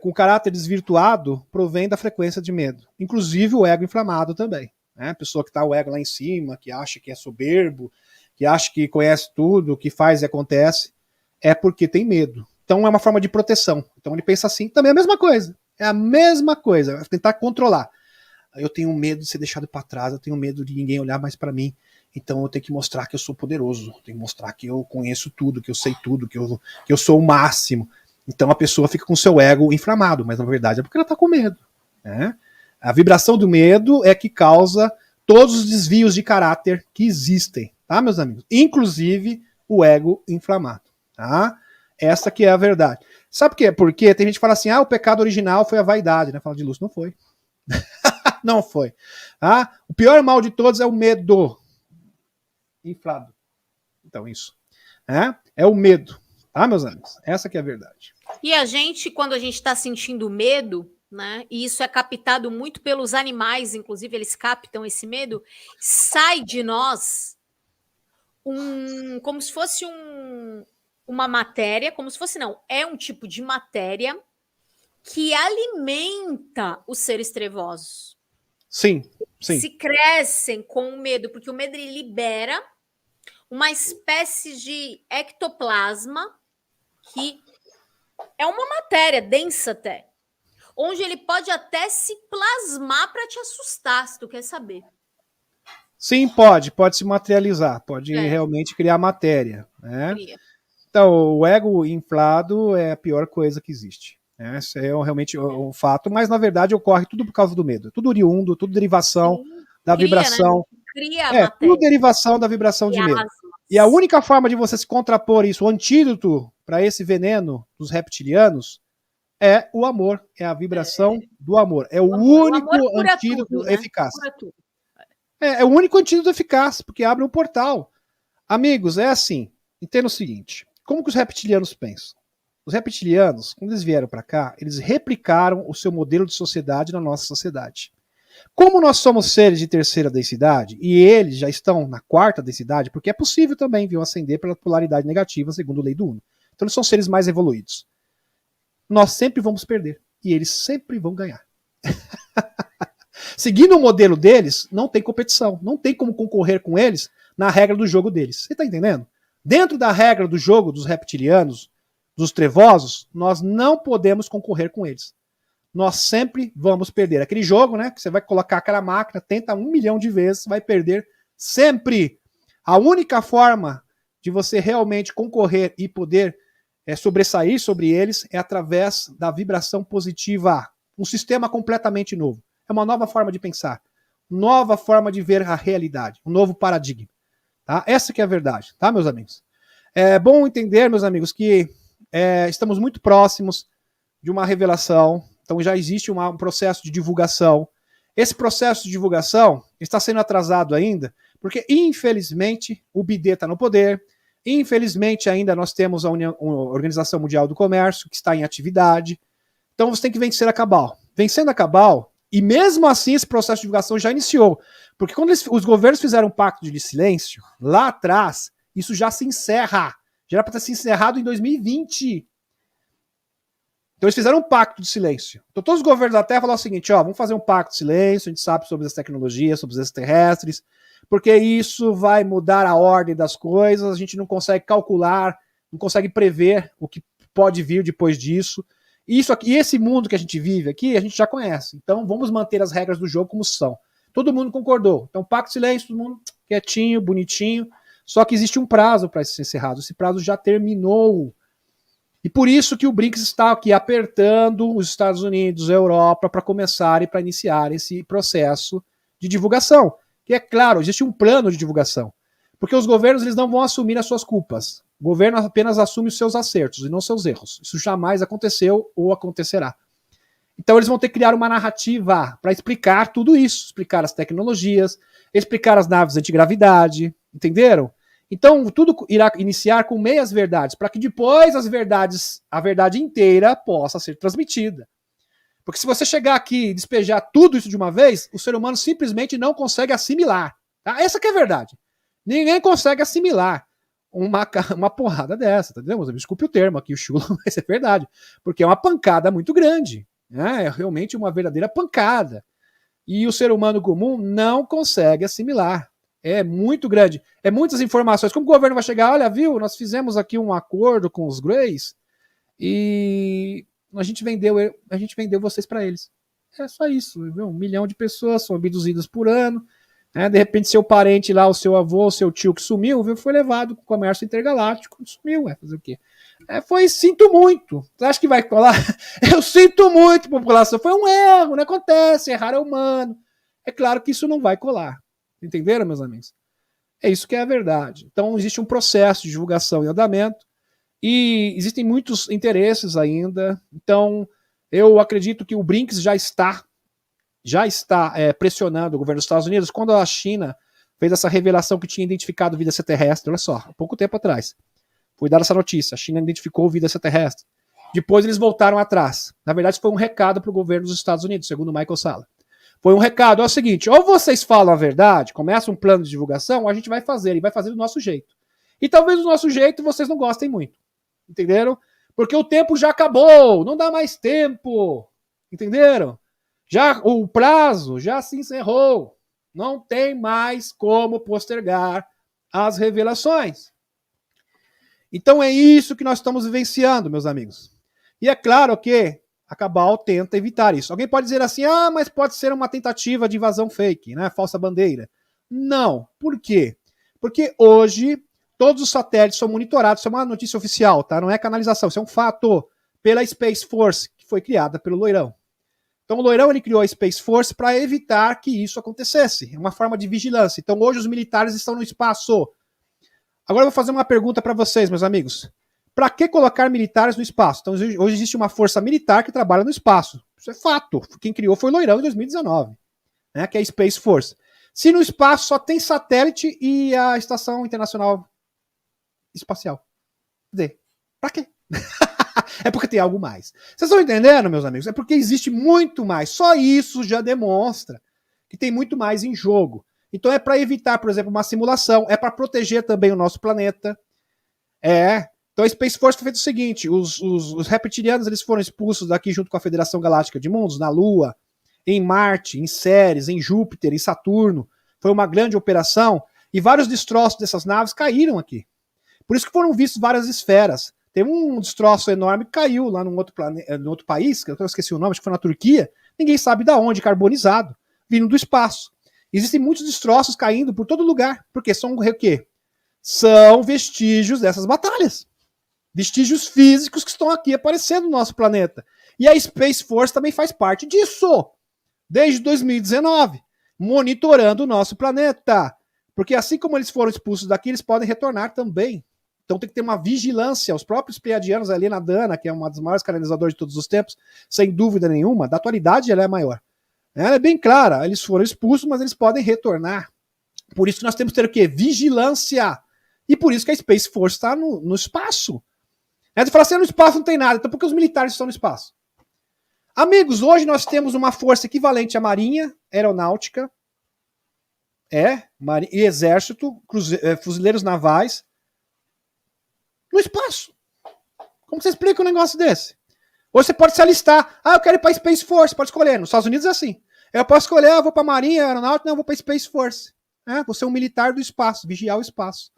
[SPEAKER 1] com caráter desvirtuado, provém da frequência de medo. Inclusive o ego inflamado também. A pessoa que está o ego lá em cima, que acha que é soberbo, que acha que conhece tudo, que faz e acontece, é porque tem medo. Então é uma forma de proteção. Então ele pensa assim, também é a mesma coisa. É a mesma coisa, tentar controlar. Eu tenho medo de ser deixado para trás, eu tenho medo de ninguém olhar mais para mim, então eu tenho que mostrar que eu sou poderoso, eu tenho que mostrar que eu conheço tudo, que eu sei tudo, que eu sou o máximo. Então a pessoa fica com seu ego inflamado, mas na verdade é porque ela está com medo. Né? A vibração do medo é que causa todos os desvios de caráter que existem, tá, meus amigos? Inclusive o ego inflamado, tá? Essa que é a verdade. Sabe por quê? Porque tem gente que fala assim, o pecado original foi a vaidade, né? Fala de Lúcio, não foi. Não foi. Ah, o pior mal de todos é o medo. Inflado. Então, isso. É o medo. Tá, meus amigos? Essa que é a verdade.
[SPEAKER 2] E a gente, quando a gente está sentindo medo, né? E isso é captado muito pelos animais, inclusive eles captam esse medo, sai de nós como se fosse uma matéria, como se fosse não, é um tipo de matéria que alimenta os seres trevosos.
[SPEAKER 1] Sim, sim.
[SPEAKER 2] Se crescem com o medo, porque o medo ele libera uma espécie de ectoplasma que é uma matéria densa até, onde ele pode até se plasmar para te assustar, se tu quer saber.
[SPEAKER 1] Sim, pode se materializar, pode realmente criar matéria. Né? Então, o ego inflado é a pior coisa que existe. Né? Isso é realmente um fato, mas na verdade ocorre tudo por causa do medo. Tudo oriundo, tudo derivação da vibração.
[SPEAKER 2] Né? Cria
[SPEAKER 1] tudo derivação da vibração de medo. E a única forma de você se contrapor isso, o antídoto para esse veneno dos reptilianos, é o amor, é a vibração do amor. É o único antídoto
[SPEAKER 2] tudo, né?
[SPEAKER 1] eficaz. É o único antídoto eficaz, porque abre um portal. Amigos, é assim, entenda o seguinte, como que os reptilianos pensam? Os reptilianos, quando eles vieram para cá, eles replicaram o seu modelo de sociedade na nossa sociedade. Como nós somos seres de terceira densidade, e eles já estão na quarta densidade, porque é possível também, viu, ascender pela polaridade negativa, segundo a lei do Uno. Então eles são seres mais evoluídos. Nós sempre vamos perder, e eles sempre vão ganhar. Seguindo o modelo deles, não tem competição, não tem como concorrer com eles na regra do jogo deles. Você está entendendo? Dentro da regra do jogo dos reptilianos, dos trevosos, nós não podemos concorrer com eles. Nós sempre vamos perder. Aquele jogo, né, que você vai colocar aquela máquina, tenta 1 milhão de vezes, vai perder sempre. A única forma de você realmente concorrer e poder sobressair sobre eles é através da vibração positiva. Um sistema completamente novo. É uma nova forma de pensar, nova forma de ver a realidade, um novo paradigma. Tá? Essa que é a verdade, tá, meus amigos? É bom entender, meus amigos, que estamos muito próximos de uma revelação, então já existe um processo de divulgação. Esse processo de divulgação está sendo atrasado ainda, porque infelizmente o BID está no poder, infelizmente ainda nós temos a Organização Mundial do Comércio, que está em atividade, então você tem que vencer a Cabal. Vencendo a Cabal, e mesmo assim esse processo de divulgação já iniciou. Porque quando os governos fizeram um pacto de silêncio, lá atrás, isso já se encerra. Já era para ter se encerrado em 2020. Então eles fizeram um pacto de silêncio. Então todos os governos da Terra falaram o seguinte, vamos fazer um pacto de silêncio, a gente sabe sobre as tecnologias, sobre os extraterrestres, porque isso vai mudar a ordem das coisas, a gente não consegue calcular, não consegue prever o que pode vir depois disso. Isso aqui, esse mundo que a gente vive aqui, a gente já conhece. Então vamos manter as regras do jogo como são. Todo mundo concordou. Então pacto de silêncio, todo mundo quietinho, bonitinho. Só que existe um prazo para ser encerrado. Esse prazo já terminou. E por isso que o BRICS está aqui apertando os Estados Unidos, a Europa, para começar e para iniciar esse processo de divulgação. Que é claro, existe um plano de divulgação. Porque os governos eles não vão assumir as suas culpas. O governo apenas assume os seus acertos e não seus erros. Isso jamais aconteceu ou acontecerá. Então eles vão ter que criar uma narrativa para explicar tudo isso, explicar as tecnologias, explicar as naves antigravidade, entenderam? Então tudo irá iniciar com meias verdades, para que depois a verdade inteira possa ser transmitida. Porque se você chegar aqui e despejar tudo isso de uma vez, o ser humano simplesmente não consegue assimilar. Tá? Essa que é a verdade. Ninguém consegue assimilar uma porrada dessa, tá entendendo? Desculpe o termo aqui, o chulo, mas é verdade. Porque é uma pancada muito grande. Né? É realmente uma verdadeira pancada. E o ser humano comum não consegue assimilar. É muito grande. É muitas informações. Como o governo vai chegar? Olha, viu? Nós fizemos aqui um acordo com os Greys e a gente vendeu vocês para eles. É só isso, viu? 1 milhão de pessoas são abduzidas por ano. De repente, seu parente lá, o seu avô, o seu tio que sumiu, viu, foi levado para o comércio intergaláctico, sumiu, fazer o quê? Sinto muito. Você acha que vai colar? Eu sinto muito, população. Foi um erro, não acontece, errar é humano. É claro que isso não vai colar. Entenderam, meus amigos? É isso que é a verdade. Então, existe um processo de divulgação em andamento e existem muitos interesses ainda. Então, eu acredito que o BRICS já está pressionando o governo dos Estados Unidos. Quando a China fez essa revelação que tinha identificado vida extraterrestre, olha só, há pouco tempo atrás, foi dada essa notícia, a China identificou vida extraterrestre. Depois eles voltaram atrás. Na verdade, isso foi um recado para o governo dos Estados Unidos, segundo Michael Salla. Foi um recado, é o seguinte, ou vocês falam a verdade, começa um plano de divulgação, ou a gente vai fazer, e vai fazer do nosso jeito. E talvez do nosso jeito vocês não gostem muito. Entenderam? Porque o tempo já acabou, não dá mais tempo. Entenderam? Já o prazo já se encerrou. Não tem mais como postergar as revelações. Então é isso que nós estamos vivenciando, meus amigos. E é claro que a Cabal tenta evitar isso. Alguém pode dizer assim, mas pode ser uma tentativa de invasão fake, né? Falsa bandeira. Não. Por quê? Porque hoje todos os satélites são monitorados, isso é uma notícia oficial, tá? Não é canalização, isso é um fato, pela Space Force, que foi criada pelo Loirão. Então o Loirão ele criou a Space Force para evitar que isso acontecesse. É uma forma de vigilância. Então hoje os militares estão no espaço. Agora eu vou fazer uma pergunta para vocês, meus amigos. Para que colocar militares no espaço? Então hoje existe uma força militar que trabalha no espaço. Isso é fato. Quem criou foi o Loirão em 2019, né, que é a Space Force. Se no espaço só tem satélite e a Estação Internacional Espacial. Para quê? É porque tem algo mais. Vocês estão entendendo, meus amigos? É porque existe muito mais. Só isso já demonstra que tem muito mais em jogo. Então é para evitar, por exemplo, uma simulação, é para proteger também o nosso planeta. Então a Space Force foi feito o seguinte, os reptilianos eles foram expulsos daqui junto com a Federação Galáctica de Mundos, na Lua, em Marte, em Ceres, em Júpiter, em Saturno. Foi uma grande operação e vários destroços dessas naves caíram aqui. Por isso que foram vistos várias esferas. Tem um destroço enorme que caiu lá num outro país, que eu esqueci o nome, acho que foi na Turquia, ninguém sabe de onde, carbonizado, vindo do espaço. Existem muitos destroços caindo por todo lugar, porque são o quê? São vestígios dessas batalhas. Vestígios físicos que estão aqui aparecendo no nosso planeta. E a Space Force também faz parte disso, desde 2019, monitorando o nosso planeta. Porque assim como eles foram expulsos daqui, eles podem retornar também. Então tem que ter uma vigilância. Os próprios pleiadianos, a Helena Dana, que é uma das maiores canalizadoras de todos os tempos, sem dúvida nenhuma, da atualidade ela é maior. Ela é bem clara, eles foram expulsos, mas eles podem retornar. Por isso que nós temos que ter o quê? Vigilância. E por isso que a Space Force está no espaço. Você fala assim, no espaço não tem nada, então por que os militares estão no espaço? Amigos, hoje nós temos uma força equivalente à Marinha, Aeronáutica, e Exército, fuzileiros navais, no espaço. Como você explica um negócio desse? Ou você pode se alistar. Eu quero ir para a Space Force. Pode escolher. Nos Estados Unidos é assim. Eu posso escolher, eu vou para a Marinha, Aeronáutica, não, eu vou para a Space Force. Vou ser um militar do espaço, vigiar o espaço.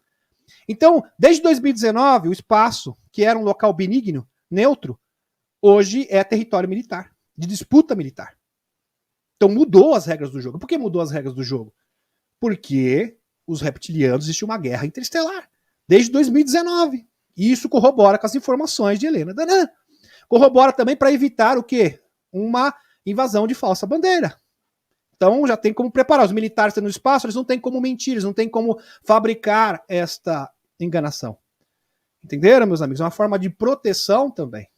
[SPEAKER 1] Então, desde 2019, o espaço, que era um local benigno, neutro, hoje é território militar, de disputa militar. Então mudou as regras do jogo. Por que mudou as regras do jogo? Porque os reptilianos existia uma guerra interestelar. Desde 2019. E isso corrobora com as informações de Helena Danã. Corrobora também para evitar o quê? Uma invasão de falsa bandeira. Então já tem como preparar. Os militares no espaço, eles não têm como mentir, eles não têm como fabricar esta enganação. Entenderam, meus amigos? É uma forma de proteção também.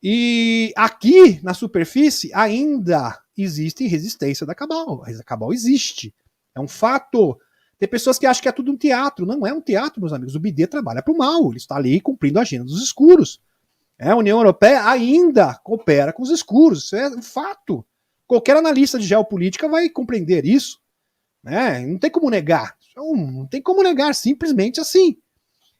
[SPEAKER 1] E aqui, na superfície, ainda existe resistência da Cabal. A Cabal existe. É um fato. Tem pessoas que acham que é tudo um teatro. Não é um teatro, meus amigos. O BD trabalha para o mal. Ele está ali cumprindo a agenda dos escuros. A União Europeia ainda coopera com os escuros. Isso é um fato. Qualquer analista de geopolítica vai compreender isso. Não tem como negar. Não tem como negar, simplesmente assim.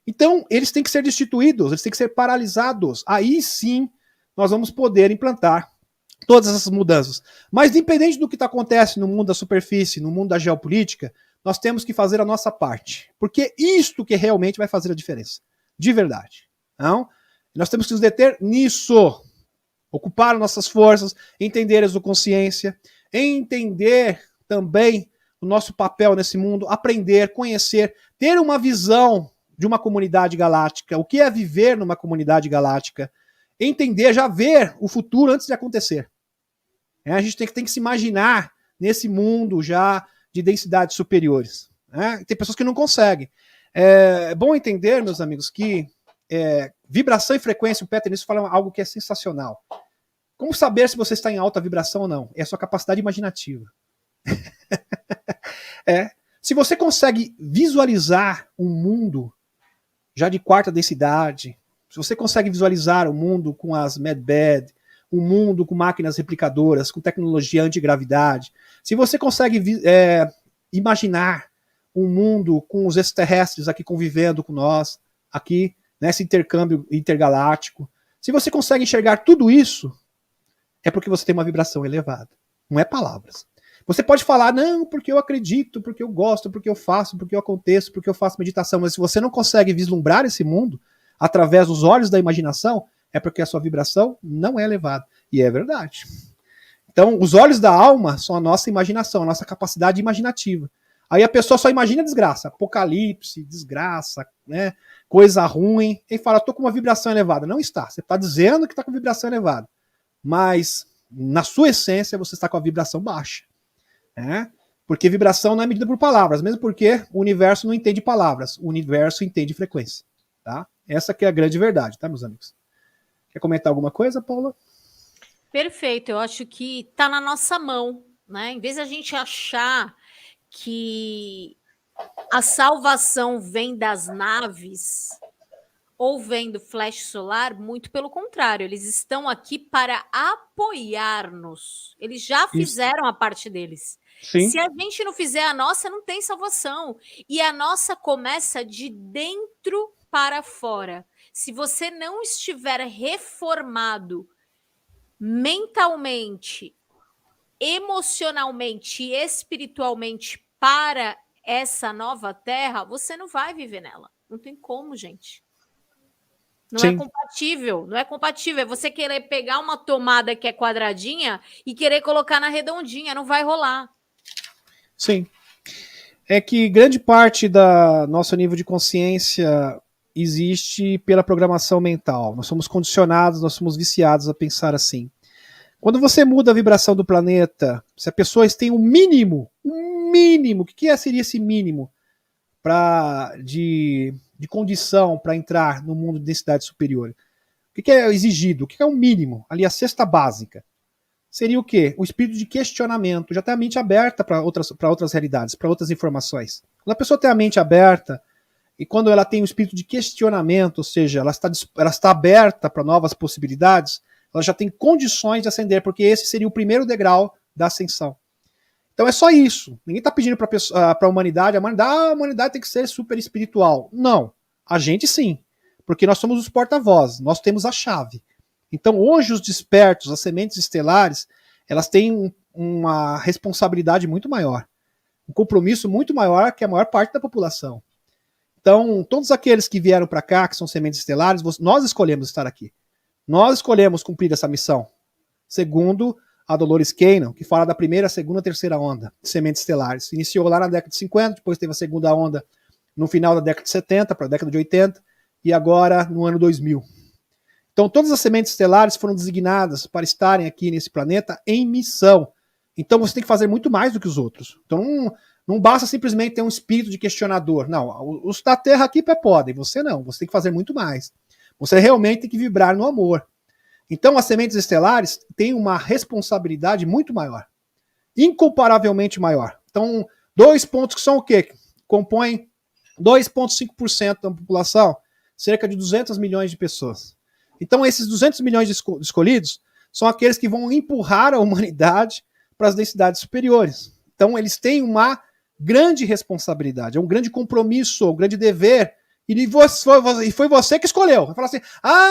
[SPEAKER 1] Então, eles têm que ser destituídos, eles têm que ser paralisados. Aí sim, nós vamos poder implantar todas essas mudanças. Mas, independente do que acontece no mundo da superfície, no mundo da geopolítica, nós temos que fazer a nossa parte. Porque isto que realmente vai fazer a diferença. De verdade. Não? Nós temos que nos deter nisso. Ocupar nossas forças, entender a exoconsciência, entender também o nosso papel nesse mundo, aprender, conhecer, ter uma visão de uma comunidade galáctica, o que é viver numa comunidade galáctica, entender, já ver o futuro antes de acontecer. A gente tem que se imaginar nesse mundo já de densidades superiores. Tem pessoas que não conseguem. É bom entender, meus amigos, que vibração e frequência, o Peter nisso fala algo que é sensacional. Como saber se você está em alta vibração ou não? É a sua capacidade imaginativa. Se você consegue visualizar um mundo já de quarta densidade, se você consegue visualizar o mundo com as medbed, um mundo com máquinas replicadoras, com tecnologia antigravidade, se você consegue imaginar um mundo com os extraterrestres aqui convivendo com nós, aqui nesse intercâmbio intergaláctico, se você consegue enxergar tudo isso, é porque você tem uma vibração elevada. Não é palavras. Você pode falar, não, porque eu acredito, porque eu gosto, porque eu faço, porque eu aconteço, porque eu faço meditação, mas se você não consegue vislumbrar esse mundo através dos olhos da imaginação, é porque a sua vibração não é elevada. E é verdade. Então, os olhos da alma são a nossa imaginação, a nossa capacidade imaginativa. Aí a pessoa só imagina desgraça, apocalipse, desgraça, né, coisa ruim, e fala, estou com uma vibração elevada. Não está, você está dizendo que está com vibração elevada, mas na sua essência você está com a vibração baixa. Porque vibração não é medida por palavras, mesmo porque o universo não entende palavras, o universo entende frequência. Tá? Essa que é a grande verdade, tá, meus amigos? Quer comentar alguma coisa, Paula?
[SPEAKER 2] Perfeito, eu acho que está na nossa mão, né? Em vez de a gente achar que a salvação vem das naves ou vem do flash solar, muito pelo contrário, eles estão aqui para apoiar-nos. Eles já fizeram a parte deles. Sim. Se a gente não fizer a nossa, não tem salvação. E a nossa começa de dentro para fora. Se você não estiver reformado mentalmente, emocionalmente e espiritualmente para essa nova terra, você não vai viver nela. Não tem como, gente. Não Sim. É compatível, não é compatível. É você querer pegar uma tomada que é quadradinha e querer colocar na redondinha, não vai rolar.
[SPEAKER 1] Sim. É que grande parte da nosso nível de consciência existe pela programação mental. Nós somos condicionados, nós somos viciados a pensar assim. Quando você muda a vibração do planeta, se a pessoa tem um mínimo, o que seria esse mínimo de condição para entrar no mundo de densidade superior? O que é exigido? O que é um mínimo? Ali a cesta básica. Seria o quê? O espírito de questionamento, já tem a mente aberta para outras realidades, para outras informações. Quando a pessoa tem a mente aberta, e quando ela tem o espírito de questionamento, ou seja, ela está aberta para novas possibilidades, ela já tem condições de ascender, porque esse seria o primeiro degrau da ascensão. Então é só isso. Ninguém está pedindo para a humanidade, a humanidade tem que ser super espiritual. Não. A gente sim. Porque nós somos os porta-vozes, nós temos a chave. Então hoje os despertos, as sementes estelares, elas têm uma responsabilidade muito maior. Um compromisso muito maior que a maior parte da população. Então todos aqueles que vieram para cá, que são sementes estelares, nós escolhemos estar aqui. Nós escolhemos cumprir essa missão. Segundo a Dolores Cannon, que fala da primeira, segunda e terceira onda de sementes estelares. Iniciou lá na década de 50, depois teve a segunda onda no final da década de 70 para a década de 80 e agora no ano 2000. Então todas as sementes estelares foram designadas para estarem aqui nesse planeta em missão. Então você tem que fazer muito mais do que os outros. Então não basta simplesmente ter um espírito de questionador. Não, os da Terra aqui podem, você não. Você tem que fazer muito mais. Você realmente tem que vibrar no amor. Então as sementes estelares têm uma responsabilidade muito maior. Incomparavelmente maior. Então, 2 pontos que são o quê? Compõem 2,5% da população, cerca de 200 milhões de pessoas. Então esses 200 milhões de escolhidos são aqueles que vão empurrar a humanidade para as densidades superiores. Então eles têm uma grande responsabilidade, é um grande compromisso, um grande dever. E foi você que escolheu. Vai falar assim,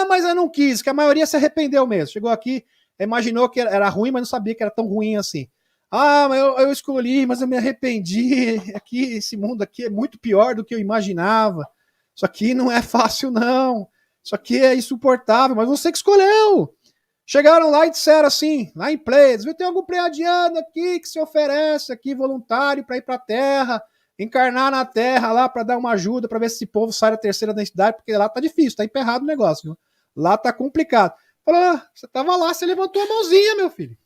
[SPEAKER 1] mas eu não quis, que a maioria se arrependeu mesmo. Chegou aqui, imaginou que era ruim, mas não sabia que era tão ruim assim. Mas eu escolhi, mas eu me arrependi. Aqui, esse mundo aqui é muito pior do que eu imaginava. Isso aqui não é fácil, não. Isso aqui é insuportável, mas você que escolheu. Chegaram lá e disseram assim, lá em Pleiades, viu, tem algum pleiadiano aqui que se oferece aqui voluntário para ir para a Terra, encarnar na Terra lá para dar uma ajuda, para ver se esse povo sai da terceira densidade, porque lá tá difícil, tá emperrado o negócio, viu? Lá tá complicado. Falou, você tava lá, você levantou a mãozinha, meu filho.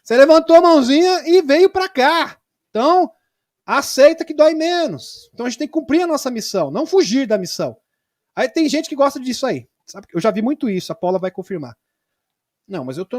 [SPEAKER 1] Você levantou a mãozinha e veio para cá. Então, aceita que dói menos. Então a gente tem que cumprir a nossa missão, não fugir da missão. Aí tem gente que gosta disso aí. Sabe? Eu já vi muito isso, a Paula vai confirmar. Não, mas eu tô